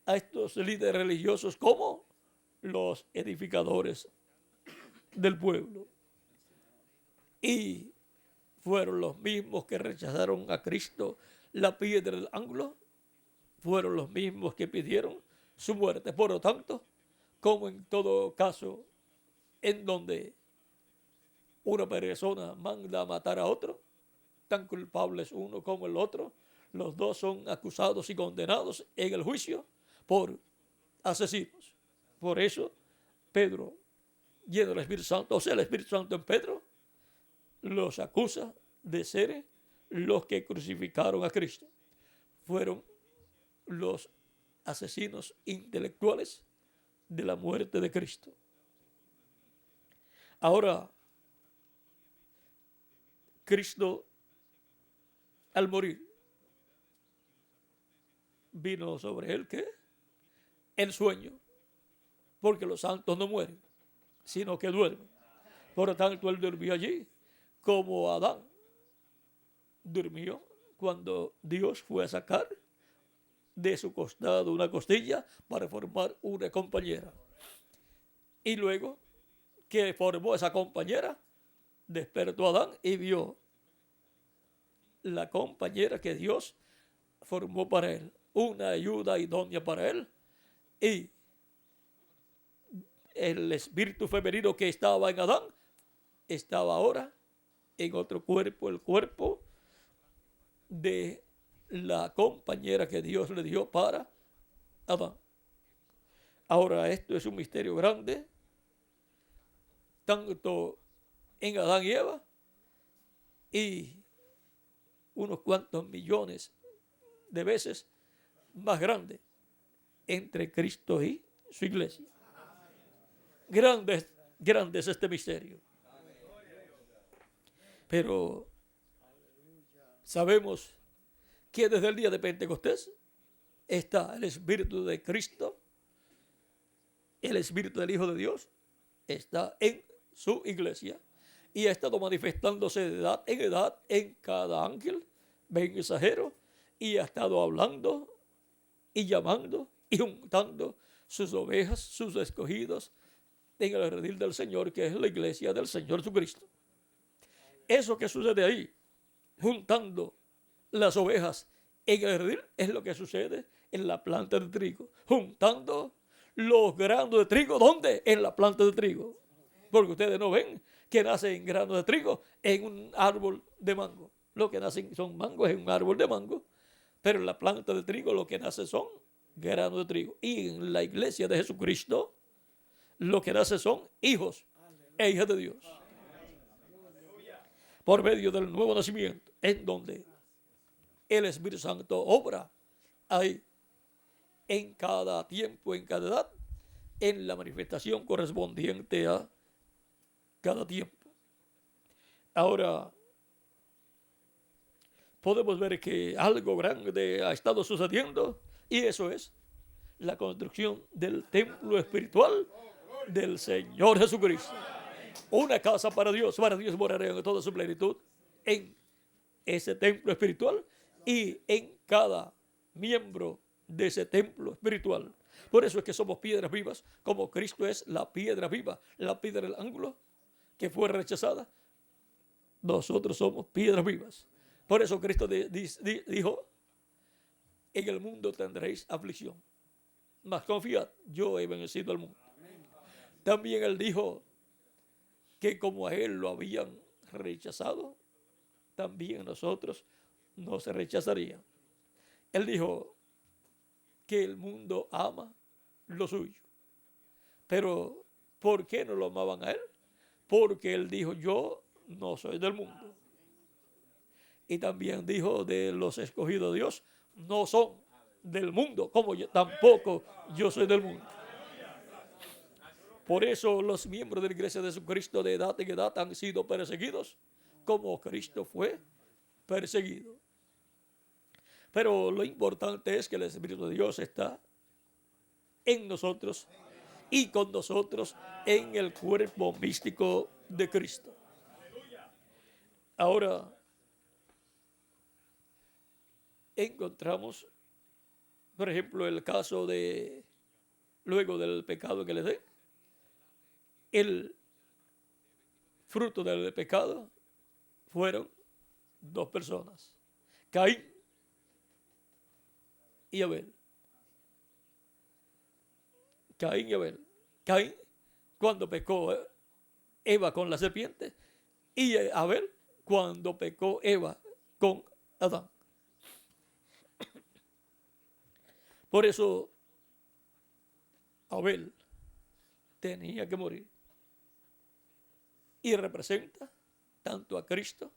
a estos líderes religiosos como los edificadores del pueblo. Y fueron los mismos que rechazaron a Cristo, la piedra del ángulo. Fueron los mismos que pidieron su muerte. Por lo tanto, como en todo caso en donde una persona manda a matar a otro, tan culpables uno como el otro, los dos son acusados y condenados en el juicio por asesinos. Por eso Pedro, lleno del Espíritu Santo, o sea, el Espíritu Santo en Pedro, los acusa de ser los que crucificaron a Cristo. Fueron los asesinos intelectuales de la muerte de Cristo. Ahora, Cristo, al morir, vino sobre él, ¿qué? El sueño, porque los santos no mueren, sino que duermen. Por lo tanto, él durmió allí, como Adán durmió cuando Dios fue a sacar de su costado una costilla para formar una compañera. Y luego que formó esa compañera, despertó a Adán y vio la compañera que Dios formó para él, una ayuda idónea para él, y el espíritu femenino que estaba en Adán estaba ahora en otro cuerpo, el cuerpo de la compañera que Dios le dio para Adán. Ahora, esto es un misterio grande, tanto en Adán y Eva, y unos cuantos millones de veces más grande entre Cristo y su iglesia. Grande es este misterio. Pero sabemos que desde el día de Pentecostés está el Espíritu de Cristo, el Espíritu del Hijo de Dios, está en su iglesia y ha estado manifestándose de edad en edad en cada ángel mensajero, y ha estado hablando y llamando y juntando sus ovejas, sus escogidos en el redil del Señor, que es la iglesia del Señor Jesucristo. Eso que sucede ahí, juntando las ovejas en el redil, es lo que sucede en la planta de trigo, juntando los granos de trigo. ¿Dónde? En la planta de trigo. Porque ustedes no ven que nacen granos de trigo en un árbol de mango. Lo que nacen son mangos en un árbol de mango, pero en la planta de trigo lo que nace son granos de trigo. Y en la iglesia de Jesucristo lo que nace son hijos e hijas de Dios, por medio del nuevo nacimiento, en donde el Espíritu Santo obra ahí en cada tiempo, en cada edad, en la manifestación correspondiente a cada tiempo. Ahora, podemos ver que algo grande ha estado sucediendo, y eso es la construcción del templo espiritual del Señor Jesucristo. Una casa para Dios morará en toda su plenitud en ese templo espiritual y en cada miembro de ese templo espiritual. Por eso es que somos piedras vivas, como Cristo es la piedra viva, la piedra del ángulo que fue rechazada. Nosotros somos piedras vivas. Por eso Cristo dijo, en el mundo tendréis aflicción, mas confiad, yo he vencido al mundo. También Él dijo que como a Él lo habían rechazado, también nosotros nos rechazarían. Él dijo que el mundo ama lo suyo. Pero ¿por qué no lo amaban a Él? Porque Él dijo, yo no soy del mundo. Y también dijo de los escogidos de Dios, no son del mundo, como yo tampoco yo soy del mundo. Por eso los miembros de la Iglesia de Jesucristo de edad en edad han sido perseguidos como Cristo fue perseguido. Pero lo importante es que el Espíritu de Dios está en nosotros y con nosotros en el cuerpo místico de Cristo. Ahora encontramos, por ejemplo, el caso de luego del pecado que le dé, el fruto del pecado fueron dos personas, Caín y Abel. Caín y Abel. Caín cuando pecó Eva con la serpiente y Abel cuando pecó Eva con Adán. Por eso Abel tenía que morir. Y representa tanto a Cristo,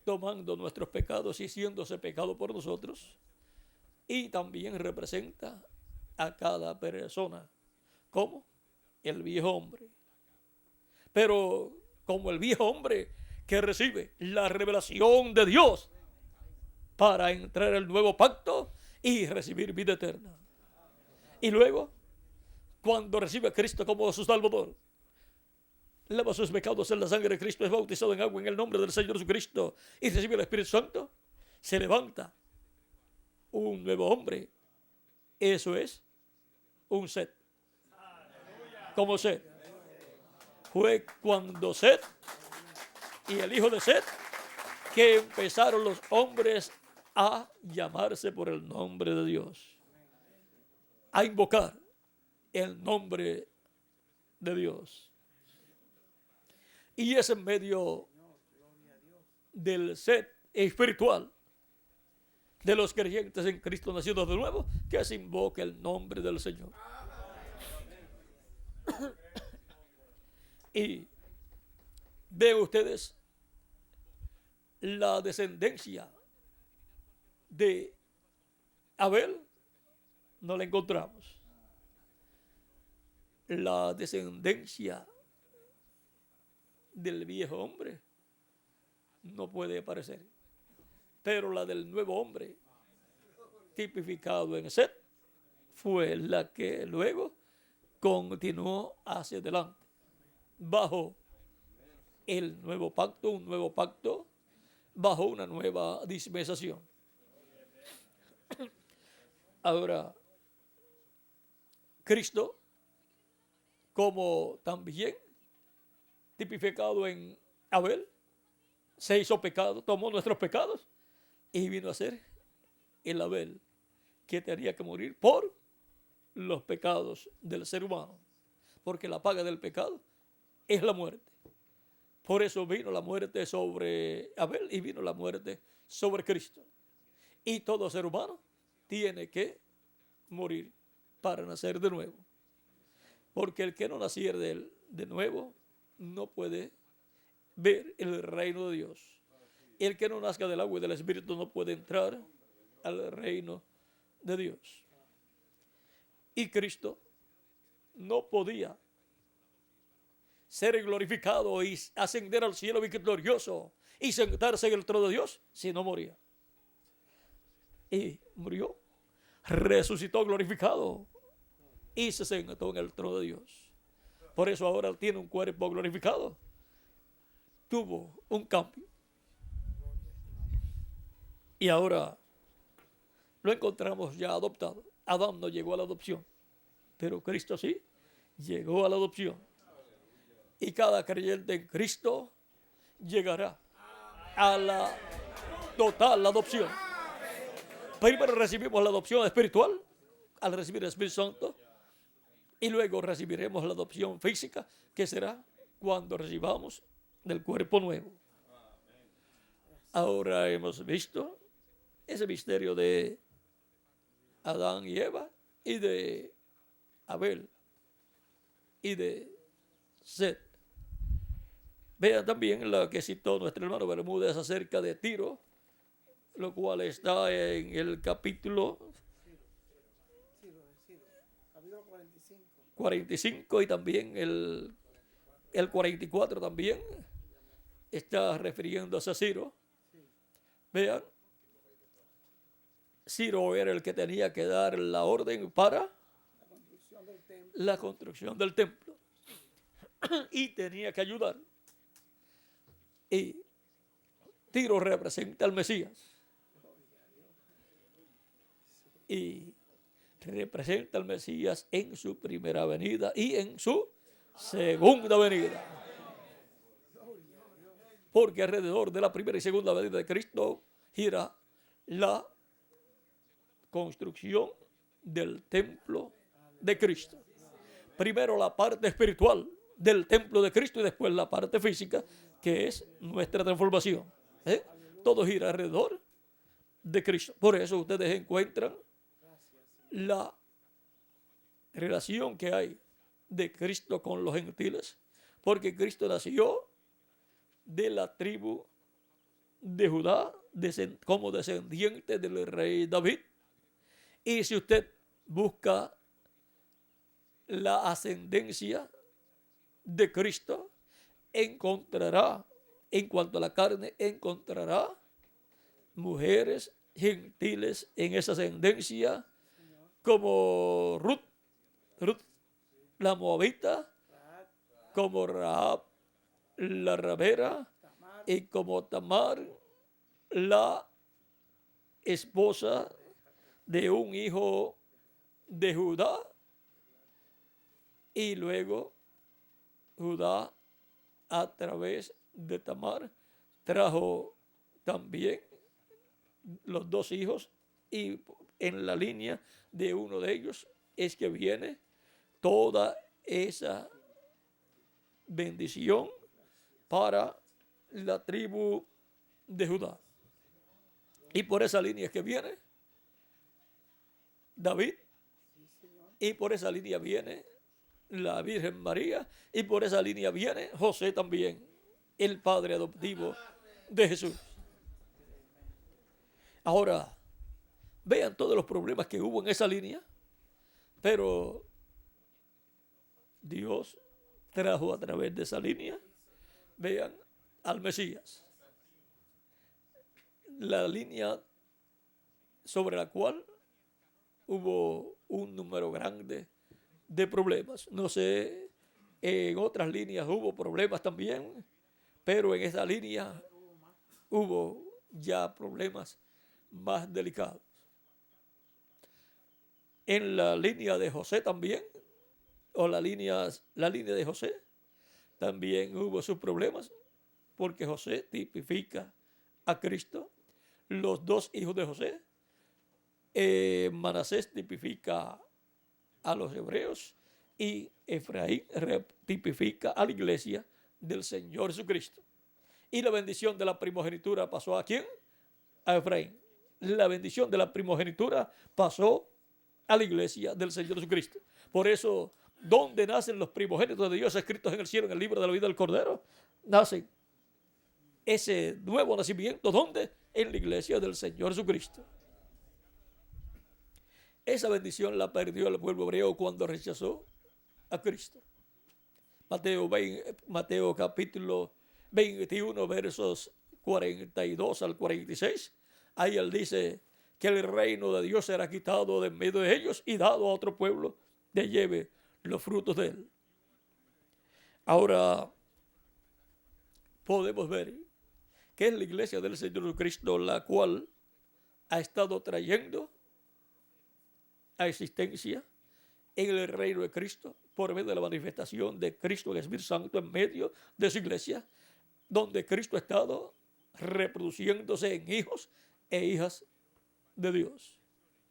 tomando nuestros pecados y siéndose pecado por nosotros, y también representa a cada persona como el viejo hombre. Pero como el viejo hombre que recibe la revelación de Dios para entrar al nuevo pacto y recibir vida eterna. Y luego, cuando recibe a Cristo como su Salvador, lava sus pecados en la sangre de Cristo, es bautizado en agua en el nombre del Señor Jesucristo y recibe el Espíritu Santo, se levanta un nuevo hombre. Eso es un Set. Como Set. Fue cuando Set y el hijo de Set que empezaron los hombres a llamarse por el nombre de Dios, a invocar el nombre de Dios. Y es en medio del Set espiritual de los creyentes en Cristo nacidos de nuevo que se invoca el nombre del Señor. Y ven ustedes la descendencia de Abel, no la encontramos. La descendencia del viejo hombre no puede aparecer, pero la del nuevo hombre tipificado en Set fue la que luego continuó hacia adelante bajo el nuevo pacto, un nuevo pacto bajo una nueva dispensación. Ahora, Cristo, como también tipificado en Abel, se hizo pecado, tomó nuestros pecados y vino a ser el Abel que tenía que morir por los pecados del ser humano, porque la paga del pecado es la muerte. Por eso vino la muerte sobre Abel y vino la muerte sobre Cristo. Y todo ser humano tiene que morir para nacer de nuevo, porque el que no naciera de nuevo no puede ver el reino de Dios. El que no nazca del agua y del Espíritu no puede entrar al reino de Dios. Y Cristo no podía ser glorificado y ascender al cielo victorioso y sentarse en el trono de Dios si no moría. Y murió, resucitó glorificado y se sentó en el trono de Dios. Por eso ahora tiene un cuerpo glorificado. Tuvo un cambio. Y ahora lo encontramos ya adoptado. Adán no llegó a la adopción, pero Cristo sí llegó a la adopción. Y cada creyente en Cristo llegará a la total adopción. Primero recibimos la adopción espiritual al recibir el Espíritu Santo, y luego recibiremos la adopción física, que será cuando recibamos del cuerpo nuevo. Ahora hemos visto ese misterio de Adán y Eva, y de Abel, y de Set. Vean también lo que citó nuestro hermano Bermúdez acerca de Tiro, lo cual está en el capítulo 45 y también el 44 también está refiriéndose a Ciro. Vean, Ciro era el que tenía que dar la orden para la construcción del templo y tenía que ayudar. Y Tiro representa al Mesías y representa al Mesías en su primera venida y en su segunda venida, porque alrededor de la primera y segunda venida de Cristo gira la construcción del templo de Cristo. Primero la parte espiritual del templo de Cristo y después la parte física, que es nuestra transformación. Todo gira alrededor de Cristo. Por eso ustedes encuentran la relación que hay de Cristo con los gentiles, porque Cristo nació de la tribu de Judá como descendiente del rey David. Y si usted busca la ascendencia de Cristo, encontrará, en cuanto a la carne, encontrará mujeres gentiles en esa ascendencia, como Ruth la moabita, como Rahab la ramera, y como Tamar, la esposa de un hijo de Judá. Y luego Judá, a través de Tamar, trajo también los dos hijos, y en la línea de uno de ellos es que viene toda esa bendición para la tribu de Judá. Y por esa línea es que viene David, y por esa línea viene la Virgen María, y por esa línea viene José también, el padre adoptivo de Jesús. Ahora, vean todos los problemas que hubo en esa línea, pero Dios trajo a través de esa línea, vean, al Mesías. La línea sobre la cual hubo un número grande de problemas. No sé, en otras líneas hubo problemas también, pero en esa línea hubo ya problemas más delicados. En la línea de José también, o la línea de José, también hubo sus problemas, porque José tipifica a Cristo. Los dos hijos de José, Manasés tipifica a los hebreos y Efraín tipifica a la iglesia del Señor Jesucristo. Y la bendición de la primogenitura pasó ¿a quién? A Efraín. La bendición de la primogenitura pasó a la iglesia del Señor Jesucristo. Por eso, ¿dónde nacen los primogénitos de Dios escritos en el cielo, en el libro de la vida del Cordero? Nacen ese nuevo nacimiento, ¿dónde? En la iglesia del Señor Jesucristo. Esa bendición la perdió el pueblo hebreo cuando rechazó a Cristo. Mateo capítulo 21, versos 42 al 46. Ahí él dice que el reino de Dios será quitado de en medio de ellos y dado a otro pueblo que lleve los frutos de él. Ahora podemos ver que es la iglesia del Señor Jesucristo la cual ha estado trayendo a existencia en el reino de Cristo por medio de la manifestación de Cristo, el Espíritu Santo, en medio de su iglesia, donde Cristo ha estado reproduciéndose en hijos e hijas de Dios.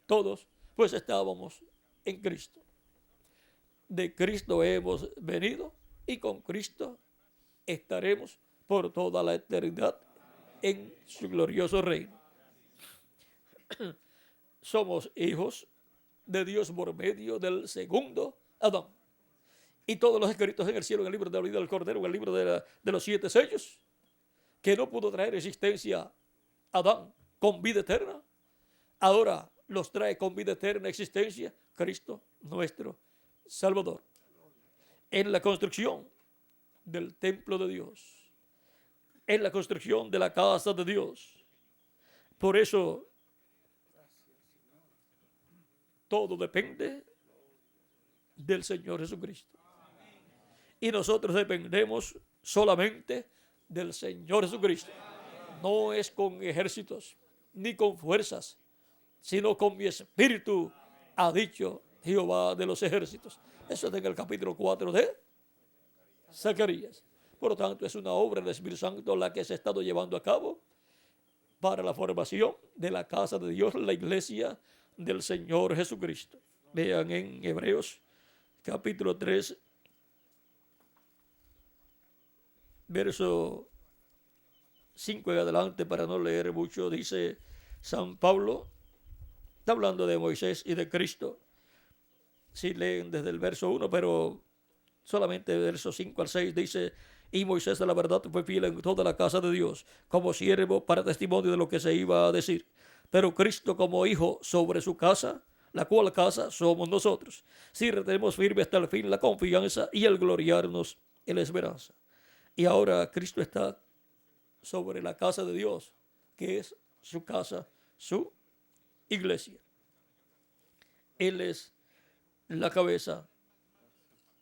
Todos pues estábamos en Cristo. De Cristo hemos venido y con Cristo estaremos por toda la eternidad en su glorioso reino. Somos hijos de Dios por medio del segundo Adán. Y todos los escritos en el cielo, en el libro de la vida del Cordero, en el libro de los 7 sellos, que no pudo traer existencia a Adán con vida eterna, ahora los trae con vida eterna existencia Cristo nuestro Salvador. En la construcción del templo de Dios, en la construcción de la casa de Dios. Por eso todo depende del Señor Jesucristo. Y nosotros dependemos solamente del Señor Jesucristo. No es con ejércitos ni con fuerzas, sino con mi espíritu, ha dicho Jehová de los ejércitos. Eso está en el capítulo 4 de Zacarías. Por lo tanto, es una obra del Espíritu Santo la que se ha estado llevando a cabo para la formación de la casa de Dios, la iglesia del Señor Jesucristo. Vean en Hebreos capítulo 3, verso 5 en adelante, para no leer mucho, dice San Pablo, está hablando de Moisés y de Cristo. Si leen desde el verso 1, pero solamente el verso 5 al 6 dice: y Moisés de la verdad fue fiel en toda la casa de Dios, como siervo para testimonio de lo que se iba a decir. Pero Cristo como hijo sobre su casa, la cual casa somos nosotros, si retenemos firme hasta el fin la confianza y el gloriarnos en la esperanza. Y ahora Cristo está sobre la casa de Dios, que es su casa, su iglesia. Él es la cabeza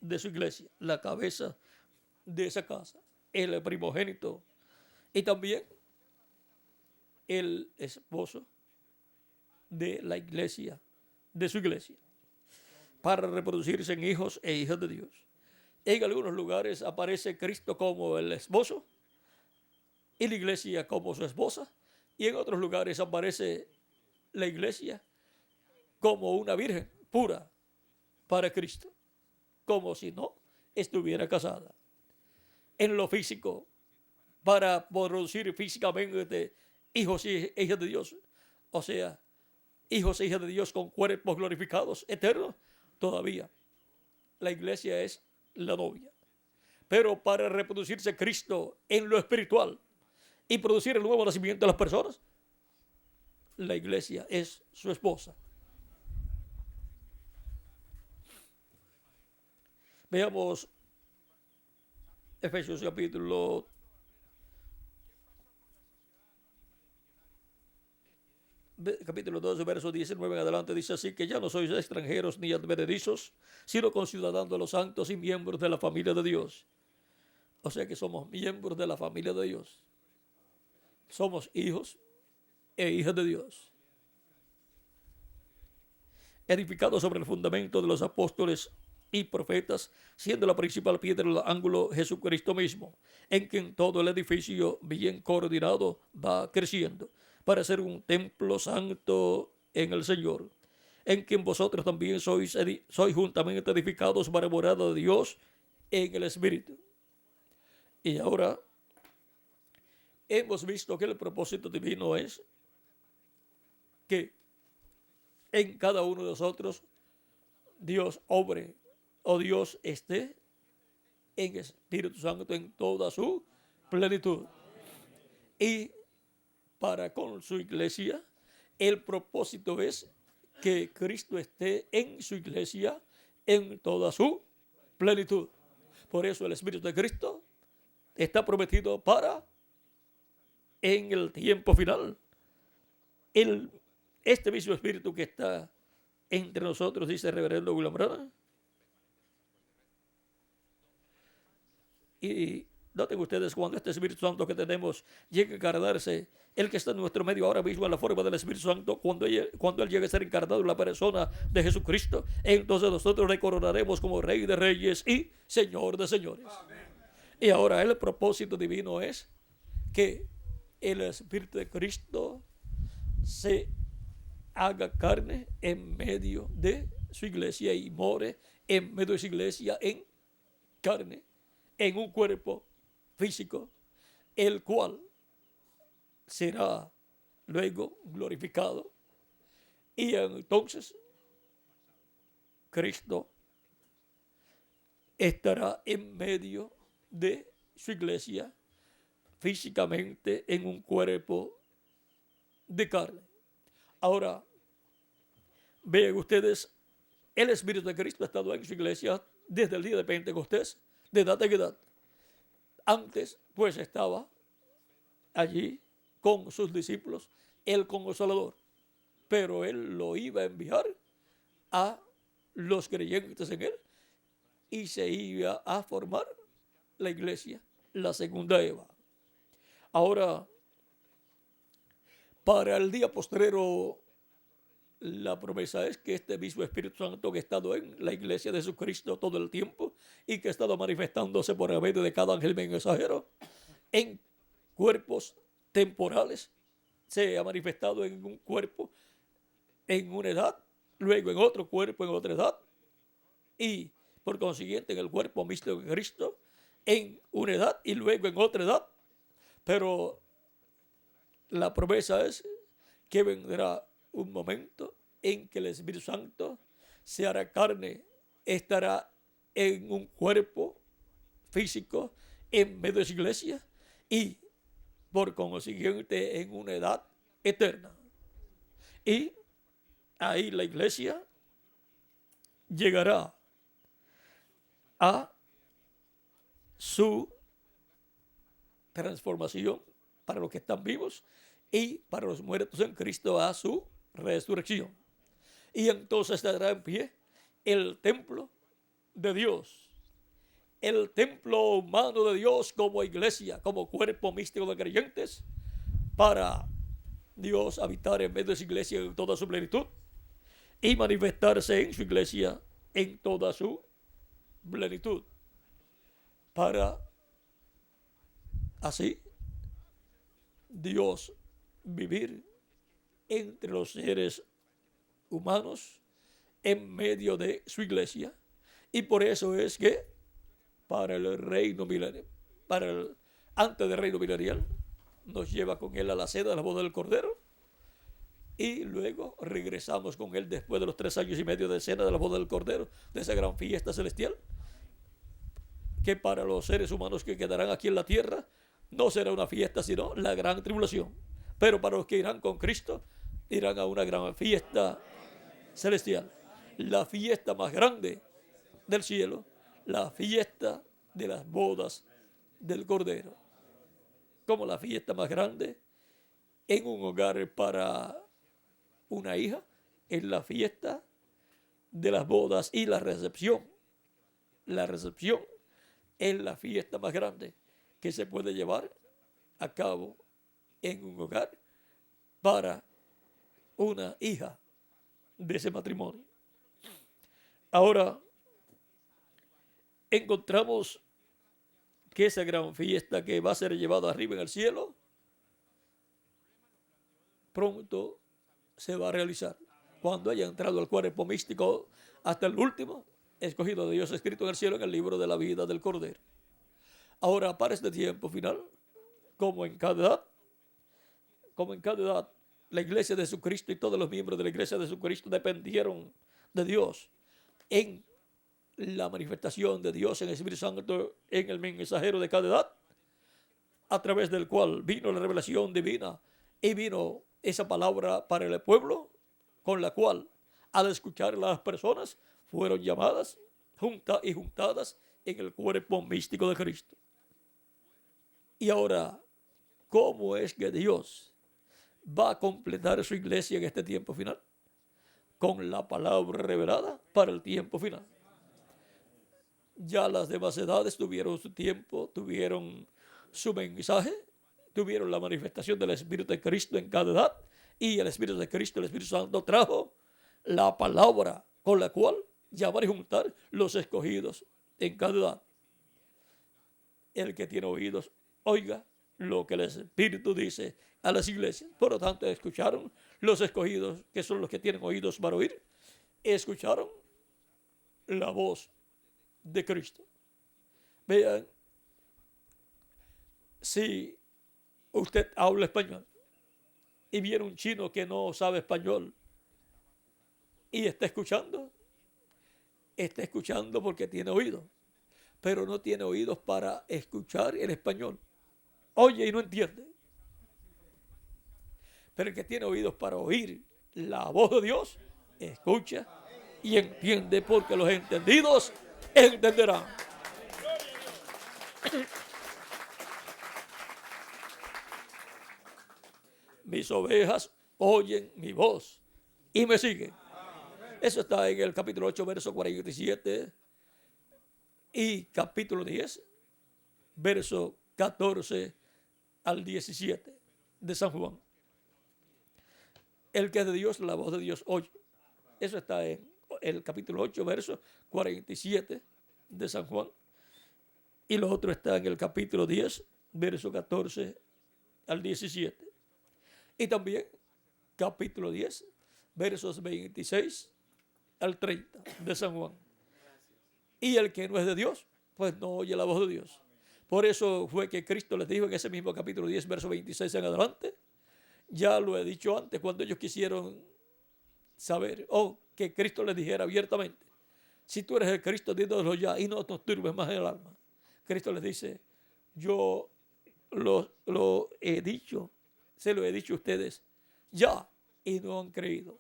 de su iglesia, la cabeza de esa casa, el primogénito y también el esposo de la iglesia, de su iglesia, para reproducirse en hijos e hijas de Dios. En algunos lugares aparece Cristo como el esposo y la iglesia como su esposa, y en otros lugares aparece la iglesia como una virgen pura para Cristo, como si no estuviera casada. En lo físico, para producir físicamente hijos e hijas de Dios, o sea, hijos e hijas de Dios con cuerpos glorificados, eternos, todavía la iglesia es la novia. Pero para reproducirse Cristo en lo espiritual y producir el nuevo nacimiento de las personas, la iglesia es su esposa. Veamos Efesios capítulo 2, verso 19 en adelante, dice así: que ya no sois extranjeros ni advenedizos, sino conciudadanos de los santos y miembros de la familia de Dios. O sea que somos miembros de la familia de Dios. Somos hijos e hijas de Dios. Edificados sobre el fundamento de los apóstoles y profetas, siendo la principal piedra del ángulo Jesucristo mismo, en quien todo el edificio bien coordinado va creciendo para ser un templo santo en el Señor, en quien vosotros también sois juntamente edificados para morada de Dios en el Espíritu. Y ahora hemos visto que el propósito divino es que en cada uno de nosotros Dios obre, o Dios esté en Espíritu Santo en toda su plenitud. Y para con su iglesia, el propósito es que Cristo esté en su iglesia en toda su plenitud. Por eso el Espíritu de Cristo está prometido para en el tiempo final. Este mismo Espíritu que está entre nosotros, dice el reverendo William Branham. Y noten ustedes, cuando este Espíritu Santo que tenemos llegue a encarnarse, el que está en nuestro medio ahora mismo en la forma del Espíritu Santo, cuando Él llegue a ser encarnado en la persona de Jesucristo, entonces nosotros le coronaremos como Rey de Reyes y Señor de Señores. Amén. Y ahora el propósito divino es que el Espíritu de Cristo se haga carne en medio de su iglesia y more en medio de su iglesia en carne, en un cuerpo físico, el cual será luego glorificado. Y entonces Cristo estará en medio de su iglesia físicamente en un cuerpo de carne. Ahora, vean ustedes, el Espíritu de Cristo ha estado en su iglesia desde el día de Pentecostés, de edad en edad. Antes, pues, estaba allí con sus discípulos, el Consolador, pero Él lo iba a enviar a los creyentes en Él y se iba a formar la iglesia, la segunda Eva. Ahora, para el día postrero, la promesa es que este mismo Espíritu Santo que ha estado en la iglesia de Jesucristo todo el tiempo y que ha estado manifestándose por medio de cada ángel mensajero en cuerpos temporales, se ha manifestado en un cuerpo en una edad, luego en otro cuerpo en otra edad y por consiguiente en el cuerpo místico de Cristo en una edad y luego en otra edad. Pero la promesa es que vendrá un momento en que el Espíritu Santo se hará carne, estará en un cuerpo físico en medio de su iglesia y por consiguiente en una edad eterna. Y ahí la iglesia llegará a su transformación para los que están vivos y para los muertos en Cristo a su resurrección. Y entonces estará en pie el templo de Dios, el templo humano de Dios como iglesia, como cuerpo místico de creyentes, para Dios habitar en medio de su iglesia en toda su plenitud y manifestarse en su iglesia en toda su plenitud, para así Dios vivir entre los seres humanos en medio de su iglesia. Y por eso es que para el reino milenial, antes del reino milenial, nos lleva con él a la cena de la boda del Cordero y luego regresamos con él después de los 3 años y medio de cena de la boda del Cordero, de esa gran fiesta celestial, que para los seres humanos que quedarán aquí en la tierra no será una fiesta sino la gran tribulación, pero para los que irán con Cristo irán a una gran fiesta celestial, la fiesta más grande del cielo, la fiesta de las bodas del Cordero, como la fiesta más grande en un hogar para una hija es la fiesta de las bodas y la recepción. La recepción es la fiesta más grande que se puede llevar a cabo en un hogar para una hija de ese matrimonio. Ahora, encontramos que esa gran fiesta que va a ser llevada arriba en el cielo, pronto se va a realizar. Cuando haya entrado al cuerpo místico hasta el último, escogido de Dios, escrito en el cielo en el libro de la vida del Cordero. Ahora, para este tiempo final, como en cada edad, la iglesia de Jesucristo y todos los miembros de la iglesia de Jesucristo dependieron de Dios en la manifestación de Dios en el Espíritu Santo en el mensajero de cada edad, a través del cual vino la revelación divina y vino esa palabra para el pueblo, con la cual al escuchar las personas fueron llamadas juntadas en el cuerpo místico de Cristo. Y ahora, ¿cómo es que Dios va a completar su iglesia en este tiempo final? Con la palabra revelada para el tiempo final. Ya las demás edades tuvieron su tiempo, tuvieron su mensaje, tuvieron la manifestación del Espíritu de Cristo en cada edad, y el Espíritu de Cristo, el Espíritu Santo, trajo la palabra con la cual llamar y juntar los escogidos en cada edad. El que tiene oídos, oiga lo que el Espíritu dice a las iglesias. Por lo tanto, escucharon los escogidos, que son los que tienen oídos para oír, escucharon la voz de Cristo. Vean, si usted habla español y viene un chino que no sabe español y está escuchando porque tiene oídos, pero no tiene oídos para escuchar el español. Oye y no entiende. Pero el que tiene oídos para oír la voz de Dios, escucha y entiende, porque los entendidos entenderán. Mis ovejas oyen mi voz y me siguen. Eso está en el capítulo 8, verso 47, y capítulo 10, verso 14 al 17 de San Juan. El que es de Dios, la voz de Dios oye. Eso está en el capítulo 8, verso 47 de San Juan. Y lo otro está en el capítulo 10, verso 14 al 17. Y también capítulo 10, versos 26 al 30 de San Juan. Y el que no es de Dios, pues no oye la voz de Dios. Por eso fue que Cristo les dijo en ese mismo capítulo 10, verso 26 en adelante. Ya lo he dicho antes, cuando ellos quisieron saber, que Cristo les dijera abiertamente: si tú eres el Cristo, dínoslo ya y no nos turbes más el alma. Cristo les dice: yo lo he dicho, se lo he dicho a ustedes ya, y no han creído,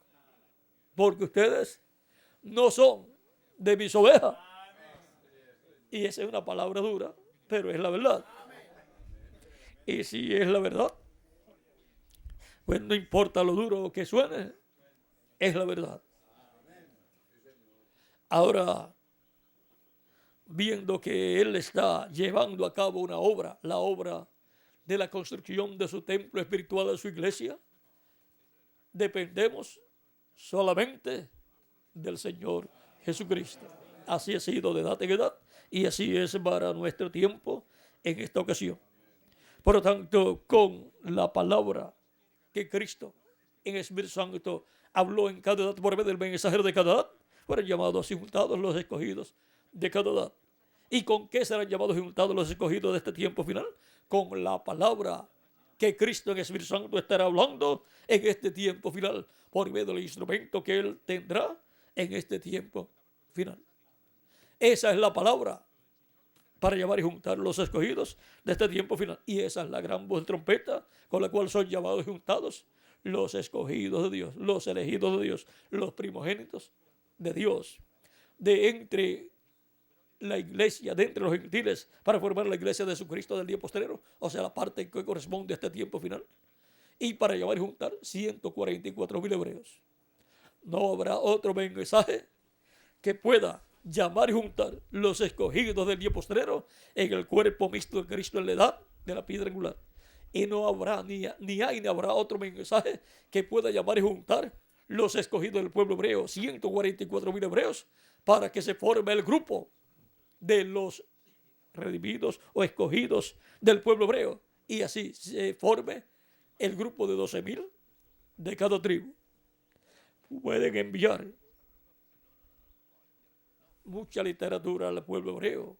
porque ustedes no son de mis ovejas. Y esa es una palabra dura, pero es la verdad. Y si es la verdad, pues no importa lo duro que suene, es la verdad. Ahora, viendo que Él está llevando a cabo una obra, la obra de la construcción de su templo espiritual, de su iglesia, dependemos solamente del Señor Jesucristo. Así ha sido de edad en edad, y así es para nuestro tiempo en esta ocasión. Por lo tanto, con la palabra que Cristo en el Espíritu Santo habló en cada edad por medio del mensajero de cada edad, fueron llamados y juntados los escogidos de cada edad. ¿Y con qué serán llamados y juntados los escogidos de este tiempo final? Con la palabra que Cristo en el Espíritu Santo estará hablando en este tiempo final, por medio del instrumento que Él tendrá en este tiempo final. Esa es la palabra para llamar y juntar los escogidos de este tiempo final. Y esa es la gran voz de trompeta con la cual son llamados y juntados los escogidos de Dios, los elegidos de Dios, los primogénitos de Dios, de entre la iglesia, de entre los gentiles, para formar la iglesia de Jesucristo del día postrero, o sea, la parte que corresponde a este tiempo final, y para llamar y juntar 144,000 hebreos. No habrá otro mensaje que pueda llamar y juntar los escogidos del día postrero en el cuerpo mixto de Cristo en la edad de la piedra angular. Y no habrá ni habrá otro mensaje que pueda llamar y juntar los escogidos del pueblo hebreo, 144,000 hebreos, para que se forme el grupo de los redimidos o escogidos del pueblo hebreo, y así se forme el grupo de 12,000 de cada tribu. Pueden enviar mucha literatura al pueblo hebreo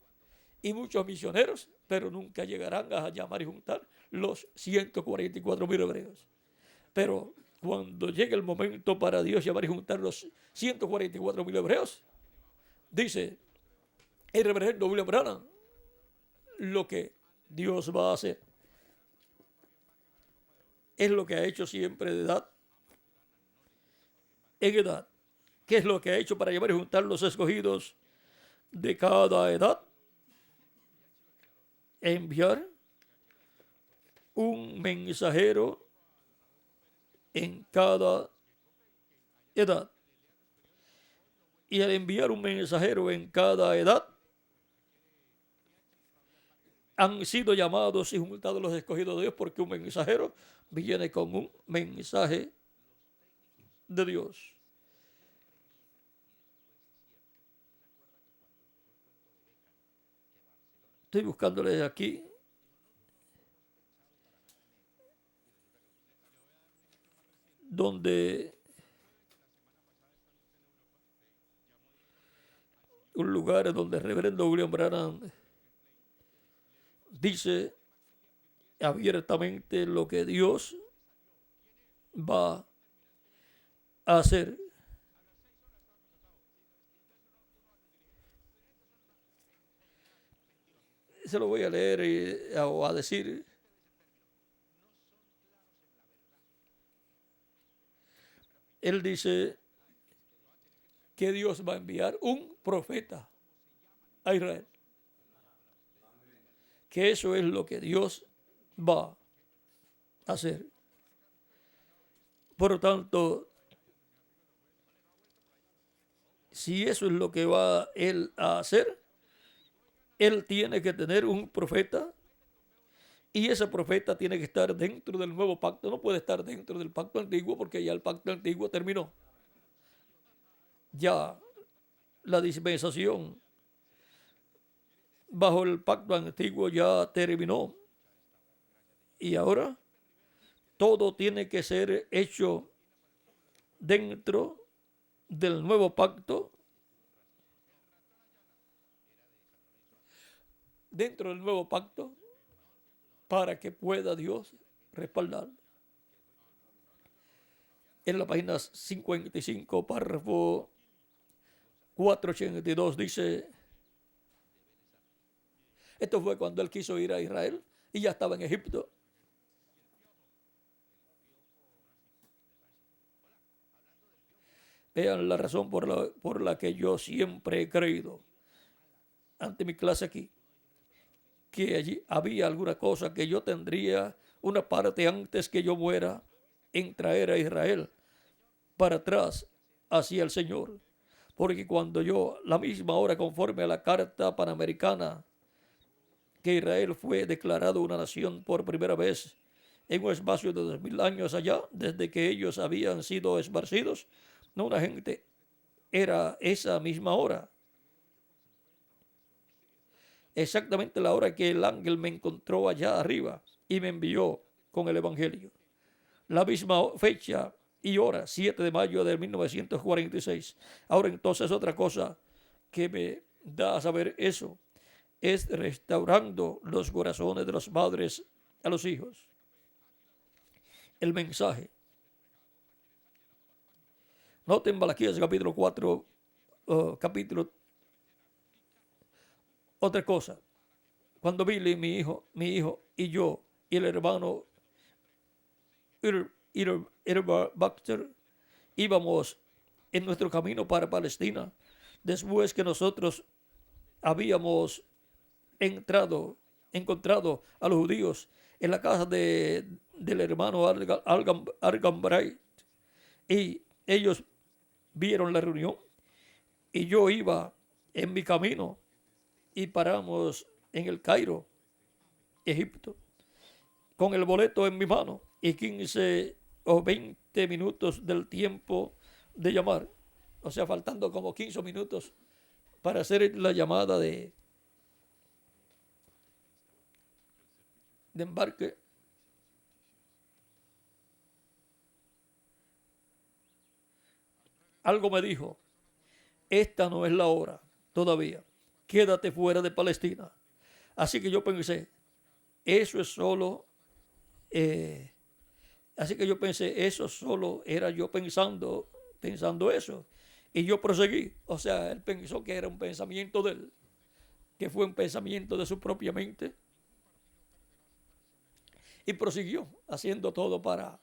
y muchos misioneros, pero nunca llegarán a llamar y juntar los 144,000 hebreos. Pero cuando llegue el momento para Dios llamar y juntar los 144,000 hebreos, dice el reverendo William Branham lo que Dios va a hacer. Es lo que ha hecho siempre de edad en edad. ¿Qué es lo que ha hecho para llamar y juntar los escogidos de cada edad, enviar un mensajero en cada edad. Y al enviar un mensajero en cada edad, han sido llamados y juntados los escogidos de Dios, porque un mensajero viene con un mensaje de Dios. Estoy buscándole aquí. Donde un lugar donde el reverendo William Branham dice abiertamente lo que Dios va a hacer. Se lo voy a leer o a decir. Él dice que Dios va a enviar un profeta a Israel. Que eso es lo que Dios va a hacer. Por lo tanto, si eso es lo que va Él a hacer, Él tiene que tener un profeta, y ese profeta tiene que estar dentro del nuevo pacto. No puede estar dentro del pacto antiguo, porque ya el pacto antiguo terminó. Ya la dispensación bajo el pacto antiguo ya terminó. Y ahora todo tiene que ser hecho dentro del nuevo pacto. Dentro del nuevo pacto, para que pueda Dios respaldar. En la página 55, párrafo 482, dice: esto fue cuando él quiso ir a Israel y ya estaba en Egipto. Vean la razón por la que yo siempre he creído, ante mi clase aquí, que allí había alguna cosa que yo tendría una parte antes que yo muera en traer a Israel para atrás hacia el Señor. Porque cuando yo, la misma hora, conforme a la Carta Panamericana, que Israel fue declarado una nación por primera vez en un espacio de 2000 años allá, desde que ellos habían sido esparcidos, no una gente, era esa misma hora. Exactamente la hora que el ángel me encontró allá arriba y me envió con el Evangelio. La misma fecha y hora, 7 de mayo de 1946. Ahora entonces otra cosa que me da a saber eso es restaurando los corazones de los padres a los hijos. El mensaje. Noten Malaquías capítulo 4, capítulo. Otra cosa. Cuando Billy, mi hijo y yo y el hermano Baxter íbamos en nuestro camino para Palestina, después que nosotros habíamos encontrado a los judíos en la casa del hermano Argan Bright, y ellos vieron la reunión y yo iba en mi camino y paramos en el Cairo, Egipto, con el boleto en mi mano y 15 o 20 minutos del tiempo de llamar, o sea, faltando como 15 minutos para hacer la llamada de embarque. Algo me dijo: esta no es la hora todavía, quédate fuera de Palestina. Así que yo pensé, eso solo era yo pensando eso. Y yo proseguí. O sea, él pensó que era un pensamiento de él, que fue un pensamiento de su propia mente. Y prosiguió haciendo todo para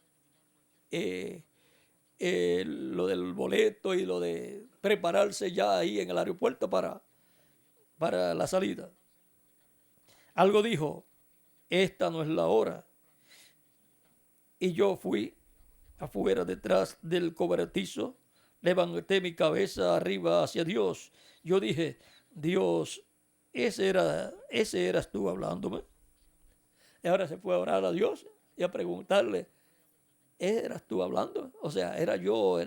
lo del boleto y lo de prepararse ya ahí en el aeropuerto para para la salida. Algo dijo, esta no es la hora. Y yo fui afuera detrás del cobertizo, levanté mi cabeza arriba hacia Dios. Yo dije, Dios, ese eras tú hablándome. Y ahora se fue a orar a Dios y a preguntarle, ¿eras tú hablando? O sea, ¿era yo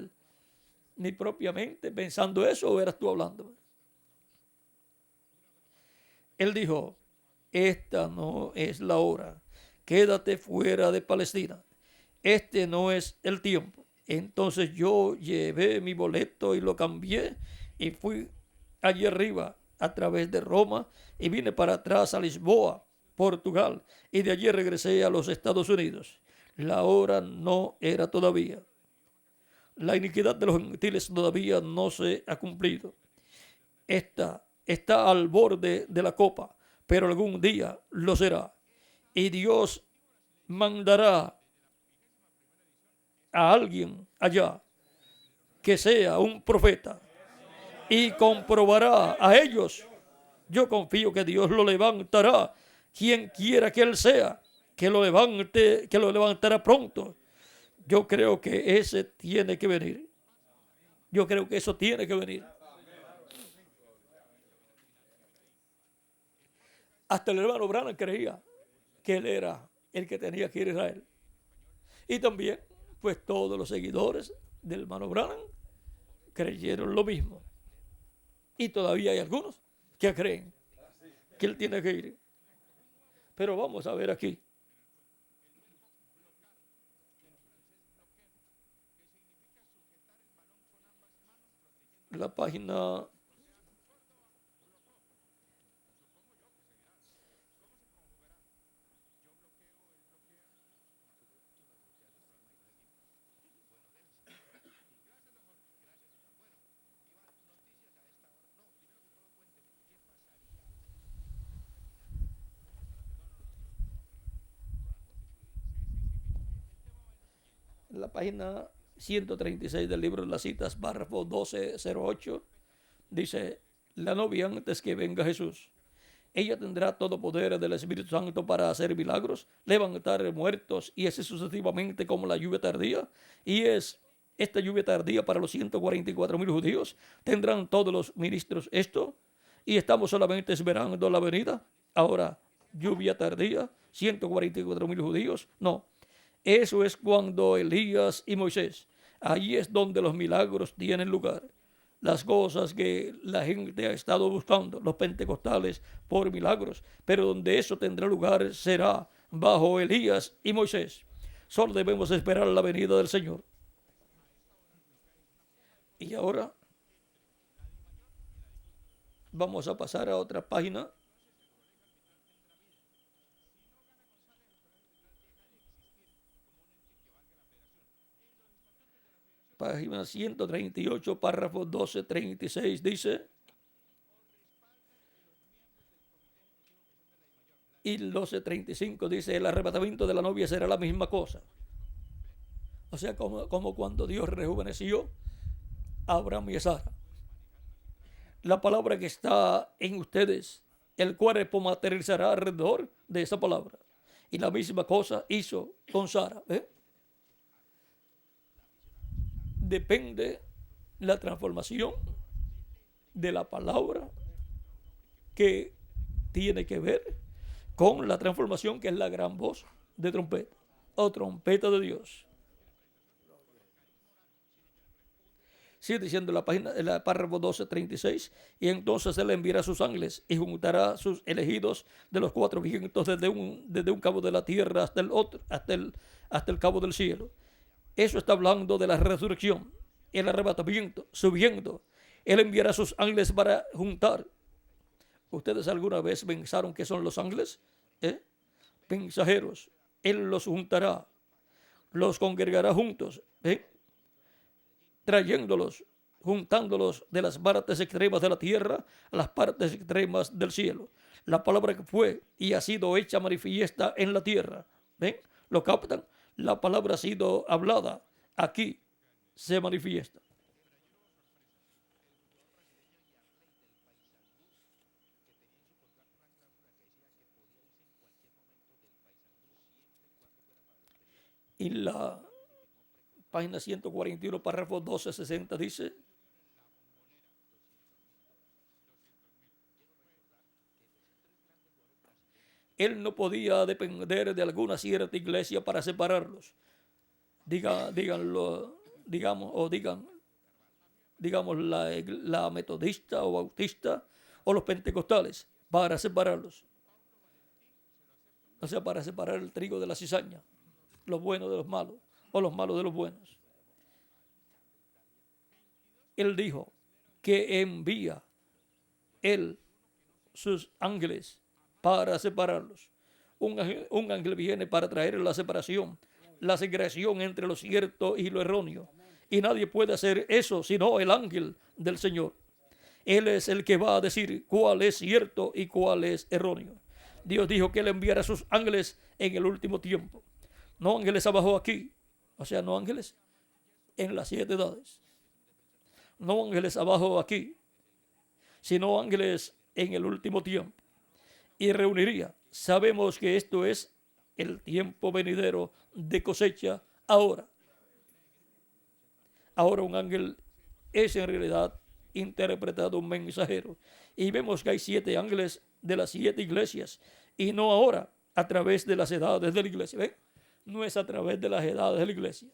ni propiamente pensando eso o eras tú hablando? Él dijo, esta no es la hora, quédate fuera de Palestina, este no es el tiempo. Entonces yo llevé mi boleto y lo cambié y fui allí arriba a través de Roma y vine para atrás a Lisboa, Portugal, y de allí regresé a los Estados Unidos. La hora no era todavía. La iniquidad de los gentiles todavía no se ha cumplido. Esta está al borde de la copa, pero algún día lo será. Y Dios mandará a alguien allá que sea un profeta y comprobará a ellos. Yo confío que Dios lo levantará, quien quiera que él sea, que lo levante, que lo levantará pronto. Yo creo que ese tiene que venir. Yo creo que eso tiene que venir. Hasta el hermano Branham creía que él era el que tenía que ir a Israel. Y también, pues todos los seguidores del hermano Branham creyeron lo mismo. Y todavía hay algunos que creen que él tiene que ir. Pero vamos a ver aquí. La página la página 136 del libro de las citas, párrafo 1208, dice, la novia antes que venga Jesús. Ella tendrá todo poder del Espíritu Santo para hacer milagros, levantar muertos y así sucesivamente como la lluvia tardía. Y es esta lluvia tardía para los 144,000 judíos. ¿Tendrán todos los ministros esto? Y estamos solamente esperando la venida. Ahora, lluvia tardía, 144,000 judíos. No, eso es cuando Elías y Moisés. Allí es donde los milagros tienen lugar. Las cosas que la gente ha estado buscando, los pentecostales, por milagros, pero donde eso tendrá lugar será bajo Elías y Moisés. Solo debemos esperar la venida del Señor. Y ahora vamos a pasar a otra página. Página 138, párrafo 1236 dice, y el 1235 dice, el arrebatamiento de la novia será la misma cosa. O sea, como cuando Dios rejuveneció a Abraham y a Sara. La palabra que está en ustedes, el cuerpo materializará alrededor de esa palabra. Y la misma cosa hizo con Sara. Depende la transformación de la palabra que tiene que ver con la transformación que es la gran voz de trompeta o trompeta de Dios. Sigue diciendo la página, el párrafo 1236, y entonces él enviará sus ángeles y juntará sus elegidos de los cuatro vientos desde un cabo de la tierra hasta el otro, hasta el cabo del cielo. Eso está hablando de la resurrección, el arrebatamiento, subiendo. Él enviará sus ángeles para juntar. ¿Ustedes alguna vez pensaron que son los ángeles? Mensajeros. Él los juntará, los congregará juntos, trayéndolos, juntándolos de las partes extremas de la tierra a las partes extremas del cielo. La palabra que fue y ha sido hecha manifiesta en la tierra. ¿Ven? ¿Lo captan? La palabra ha sido hablada. Aquí se manifiesta. Y la página 141, párrafo 1260 dice: él no podía depender de alguna cierta iglesia para separarlos. Digamos la metodista o bautista o los pentecostales, para separarlos. O sea, para separar el trigo de la cizaña, los buenos de los malos, o los malos de los buenos. Él dijo que envía él sus ángeles para separarlos. Un ángel viene para traer la separación, la segregación entre lo cierto y lo erróneo. Y nadie puede hacer eso sino el ángel del Señor. Él es el que va a decir cuál es cierto y cuál es erróneo. Dios dijo que él enviara a sus ángeles en el último tiempo. No ángeles abajo aquí, o sea, no ángeles en las 7 edades. No ángeles abajo aquí, sino ángeles en el último tiempo. Y reuniría. Sabemos que esto es el tiempo venidero de cosecha ahora. Ahora un ángel es en realidad interpretado un mensajero. Y vemos que hay 7 ángeles de las 7 iglesias. Y no ahora a través de las edades de la iglesia. ¿Ven? No es a través de las edades de la iglesia.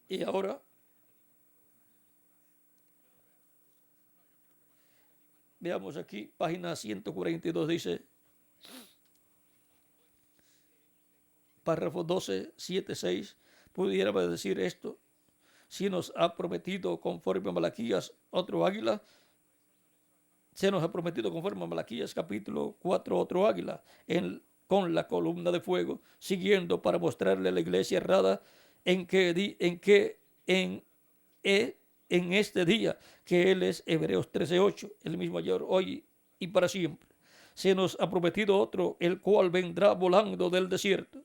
Y ahora veamos aquí, página 142 dice, párrafo 12:7-6, pudiéramos decir esto: si nos ha prometido conforme a Malaquías otro águila, se nos ha prometido conforme a Malaquías capítulo 4 otro águila con la columna de fuego, siguiendo para mostrarle a la iglesia errada en este día, que él es Hebreos 13:8, el mismo ayer, hoy y para siempre. Se nos ha prometido otro, el cual vendrá volando del desierto.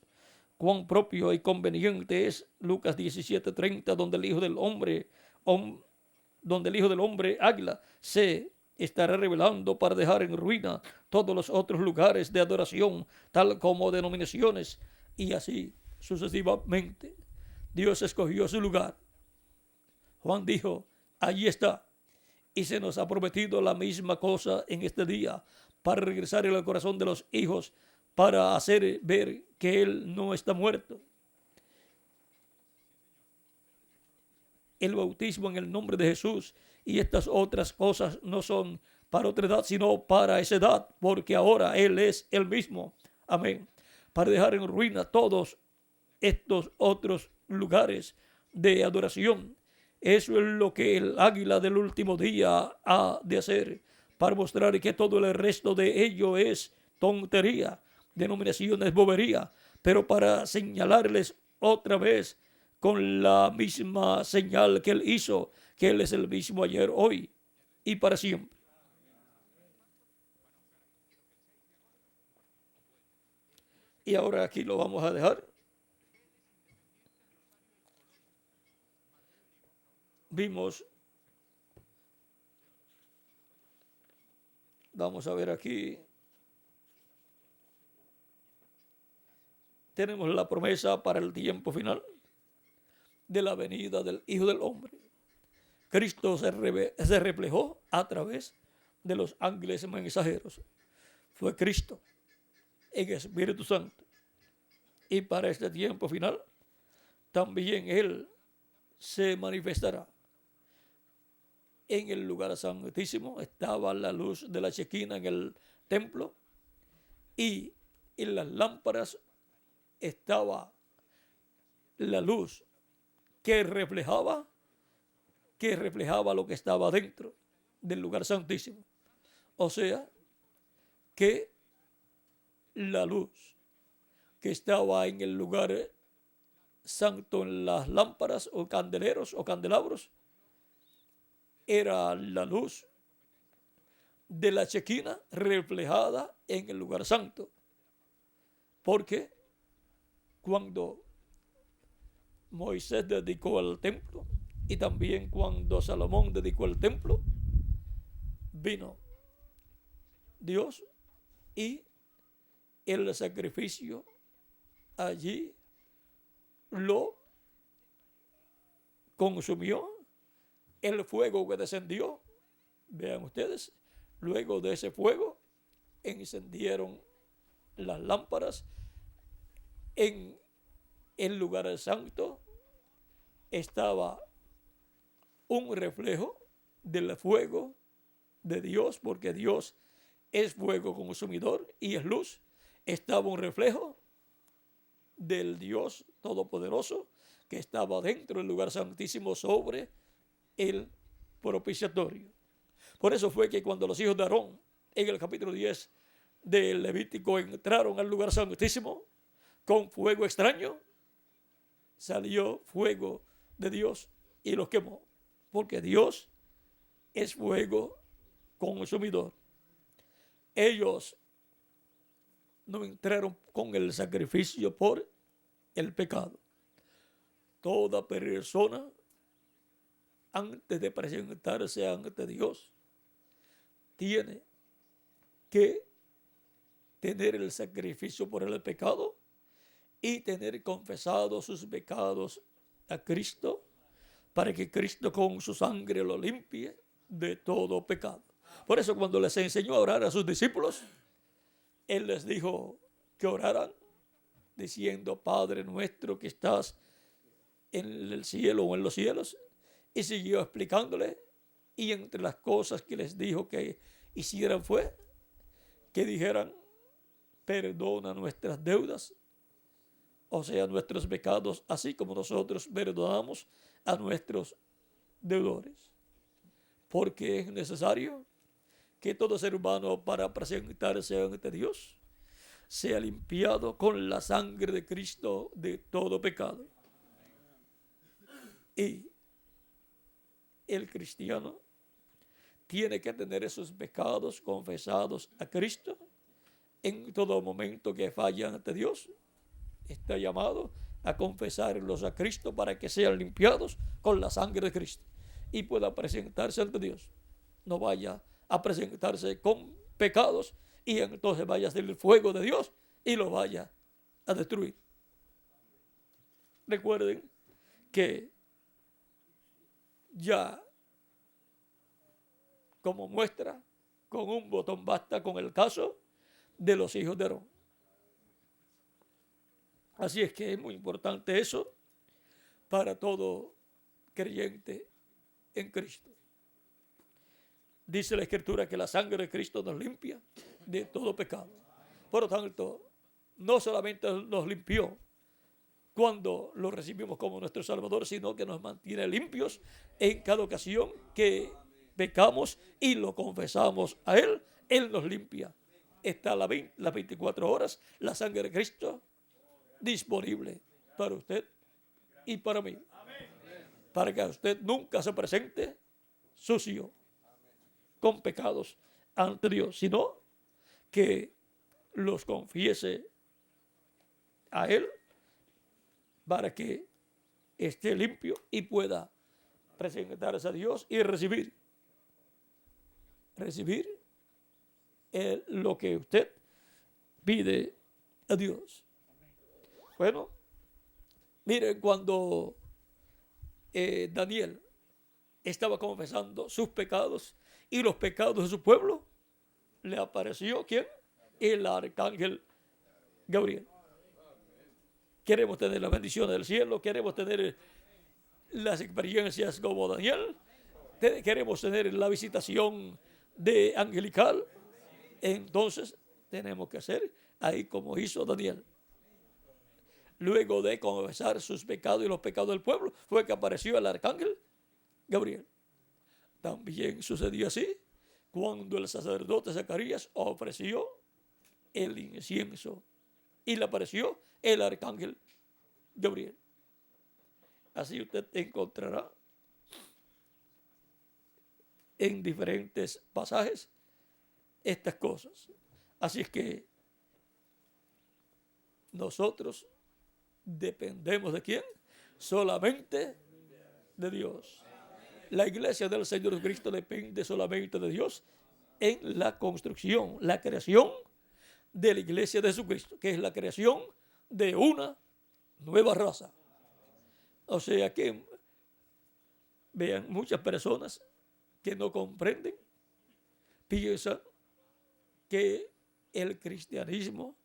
Cuán propio y conveniente es Lucas 17:30, donde el Hijo del Hombre, águila, se estará revelando para dejar en ruina todos los otros lugares de adoración, tal como denominaciones, y así sucesivamente. Dios escogió su lugar. Juan dijo: allí está. Y se nos ha prometido la misma cosa en este día, para regresar al corazón de los hijos, para hacer ver que Él no está muerto. El bautismo en el nombre de Jesús y estas otras cosas no son para otra edad, sino para esa edad, porque ahora Él es el mismo. Amén. Para dejar en ruina todos estos otros lugares de adoración. Eso es lo que el águila del último día ha de hacer, para mostrar que todo el resto de ello es tontería, denominaciones, bobería, pero para señalarles otra vez con la misma señal que Él hizo, que Él es el mismo ayer, hoy y para siempre. Y ahora aquí lo vamos a dejar. Vamos a ver aquí. Tenemos la promesa para el tiempo final de la venida del Hijo del Hombre. Cristo se reflejó a través de los ángeles mensajeros. Fue Cristo en Espíritu Santo. Y para este tiempo final, también Él se manifestará. En el lugar santísimo estaba la luz de la chequina en el templo, y en las lámparas estaba la luz que reflejaba lo que estaba dentro del lugar santísimo. O sea, que la luz que estaba en el lugar santo, en las lámparas o candeleros o candelabros, era la luz de la chequina reflejada en el lugar santo. Porque cuando Moisés dedicó el templo, y también cuando Salomón dedicó el templo, vino Dios, y el sacrificio allí lo consumió, el fuego que descendió. Vean ustedes, luego de ese fuego encendieron las lámparas. En el lugar santo estaba un reflejo del fuego de Dios, porque Dios es fuego consumidor y es luz. Estaba un reflejo del Dios Todopoderoso que estaba dentro del lugar santísimo sobre el propiciatorio. Por eso fue que cuando los hijos de Aarón en el capítulo 10 del Levítico entraron al lugar santísimo con fuego extraño, salió fuego de Dios y los quemó, porque Dios es fuego consumidor. Ellos no entraron con el sacrificio por el pecado. Toda persona, antes de presentarse ante Dios, tiene que tener el sacrificio por el pecado y tener confesado sus pecados a Cristo, para que Cristo con su sangre lo limpie de todo pecado. Por eso cuando les enseñó a orar a sus discípulos, Él les dijo que oraran diciendo: Padre nuestro que estás en el cielo o en los cielos. Y siguió explicándole, y entre las cosas que les dijo que hicieran fue que dijeran: perdona nuestras deudas, o sea, nuestros pecados, así como nosotros perdonamos a nuestros deudores. Porque es necesario que todo ser humano, para presentarse ante Dios, sea limpiado con la sangre de Cristo de todo pecado. Y el cristiano tiene que tener esos pecados confesados a Cristo en todo momento que falla ante Dios. Está llamado a confesarlos a Cristo para que sean limpiados con la sangre de Cristo y pueda presentarse ante Dios. No vaya a presentarse con pecados y entonces vaya a ser el fuego de Dios y lo vaya a destruir. Recuerden que ya como muestra, con un botón basta con el caso de los hijos de Aarón. Así es que es muy importante eso para todo creyente en Cristo. Dice la Escritura que la sangre de Cristo nos limpia de todo pecado. Por lo tanto, no solamente nos limpió cuando lo recibimos como nuestro Salvador, sino que nos mantiene limpios en cada ocasión que pecamos y lo confesamos a Él. Él nos limpia. Está las 24 horas la sangre de Cristo disponible para usted y para mí, para que usted nunca se presente sucio con pecados ante Dios, sino que los confiese a Él para que esté limpio y pueda presentarse a Dios y recibir lo que usted pide a Dios. Bueno, miren, cuando Daniel estaba confesando sus pecados y los pecados de su pueblo, le apareció ¿quién? El arcángel Gabriel. Queremos tener las bendiciones del cielo, queremos tener las experiencias como Daniel, queremos tener la visitación de angelical. Entonces tenemos que hacer ahí como hizo Daniel. Luego de confesar sus pecados y los pecados del pueblo, fue que apareció el arcángel Gabriel. También sucedió así cuando el sacerdote Zacarías ofreció el incienso y le apareció el arcángel Gabriel. Así usted encontrará en diferentes pasajes estas cosas. Así es que nosotros dependemos ¿de quién? Solamente de Dios. La iglesia del Señor Cristo depende solamente de Dios en la construcción, la creación de la iglesia de Jesucristo, que es la creación de una nueva raza. O sea que, vean, muchas personas que no comprenden, piensan que el cristianismo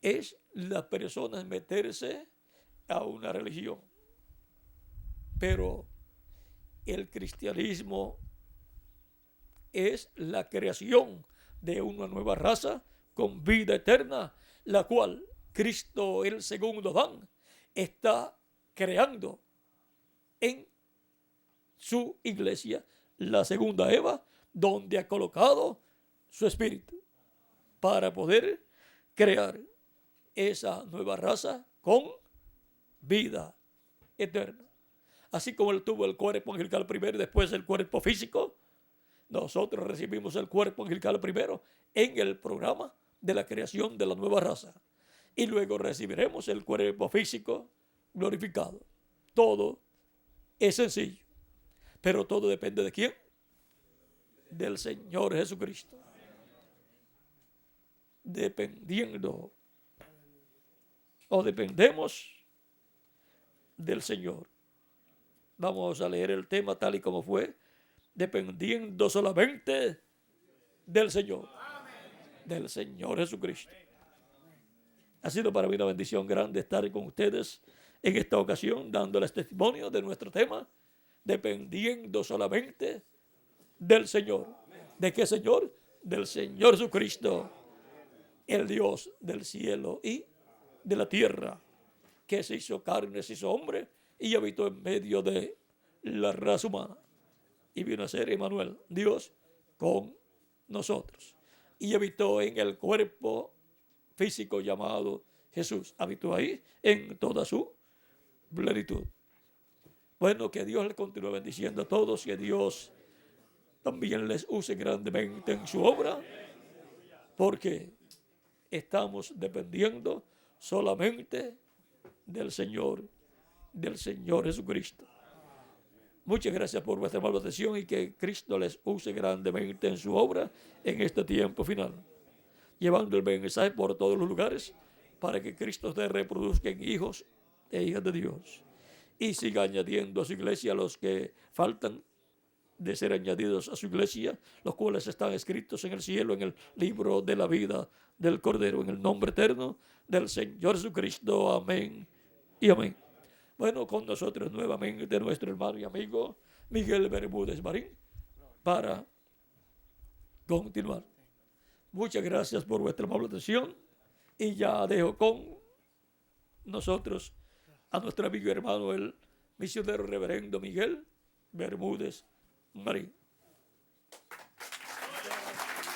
es las personas meterse a una religión. Pero el cristianismo es la creación de una nueva raza con vida eterna, la cual Cristo, el segundo Adán, está creando en su iglesia, la segunda Eva, donde ha colocado su espíritu para poder crear esa nueva raza con vida eterna. Así como él tuvo el cuerpo angelical primero y después el cuerpo físico, nosotros recibimos el cuerpo angelical primero en el programa de la creación de la nueva raza. Y luego recibiremos el cuerpo físico glorificado. Todo es sencillo. Pero todo depende de quién. Del Señor Jesucristo. Dependiendo o dependemos del Señor. Vamos a leer el tema tal y como fue. Dependiendo solamente del Señor. Del Señor Jesucristo. Ha sido para mí una bendición grande estar con ustedes en esta ocasión, dándoles testimonio de nuestro tema, dependiendo solamente del Señor. ¿De qué Señor? Del Señor Jesucristo, el Dios del cielo y de la tierra, que se hizo carne, se hizo hombre y habitó en medio de la raza humana. Y vino a ser Emmanuel, Dios con nosotros. Y habitó en el cuerpo físico llamado Jesús. Habitó ahí en toda su plenitud. Bueno, que Dios les continúe bendiciendo a todos, que Dios también les use grandemente en su obra, porque estamos dependiendo solamente del Señor Jesucristo. Muchas gracias por vuestra amable atención y que Cristo les use grandemente en su obra en este tiempo final, llevando el mensaje por todos los lugares para que Cristo se reproduzca en hijos e hijas de Dios y siga añadiendo a su iglesia a los que faltan de ser añadidos a su iglesia, los cuales están escritos en el cielo en el libro de la vida del Cordero, en el nombre eterno del Señor Jesucristo. Amén y amén. Bueno, con nosotros nuevamente nuestro hermano y amigo Miguel Bermúdez Marín para continuar. Muchas gracias por vuestra amable atención y ya dejo con nosotros a nuestro amigo y hermano el misionero reverendo Miguel Bermúdez Marín.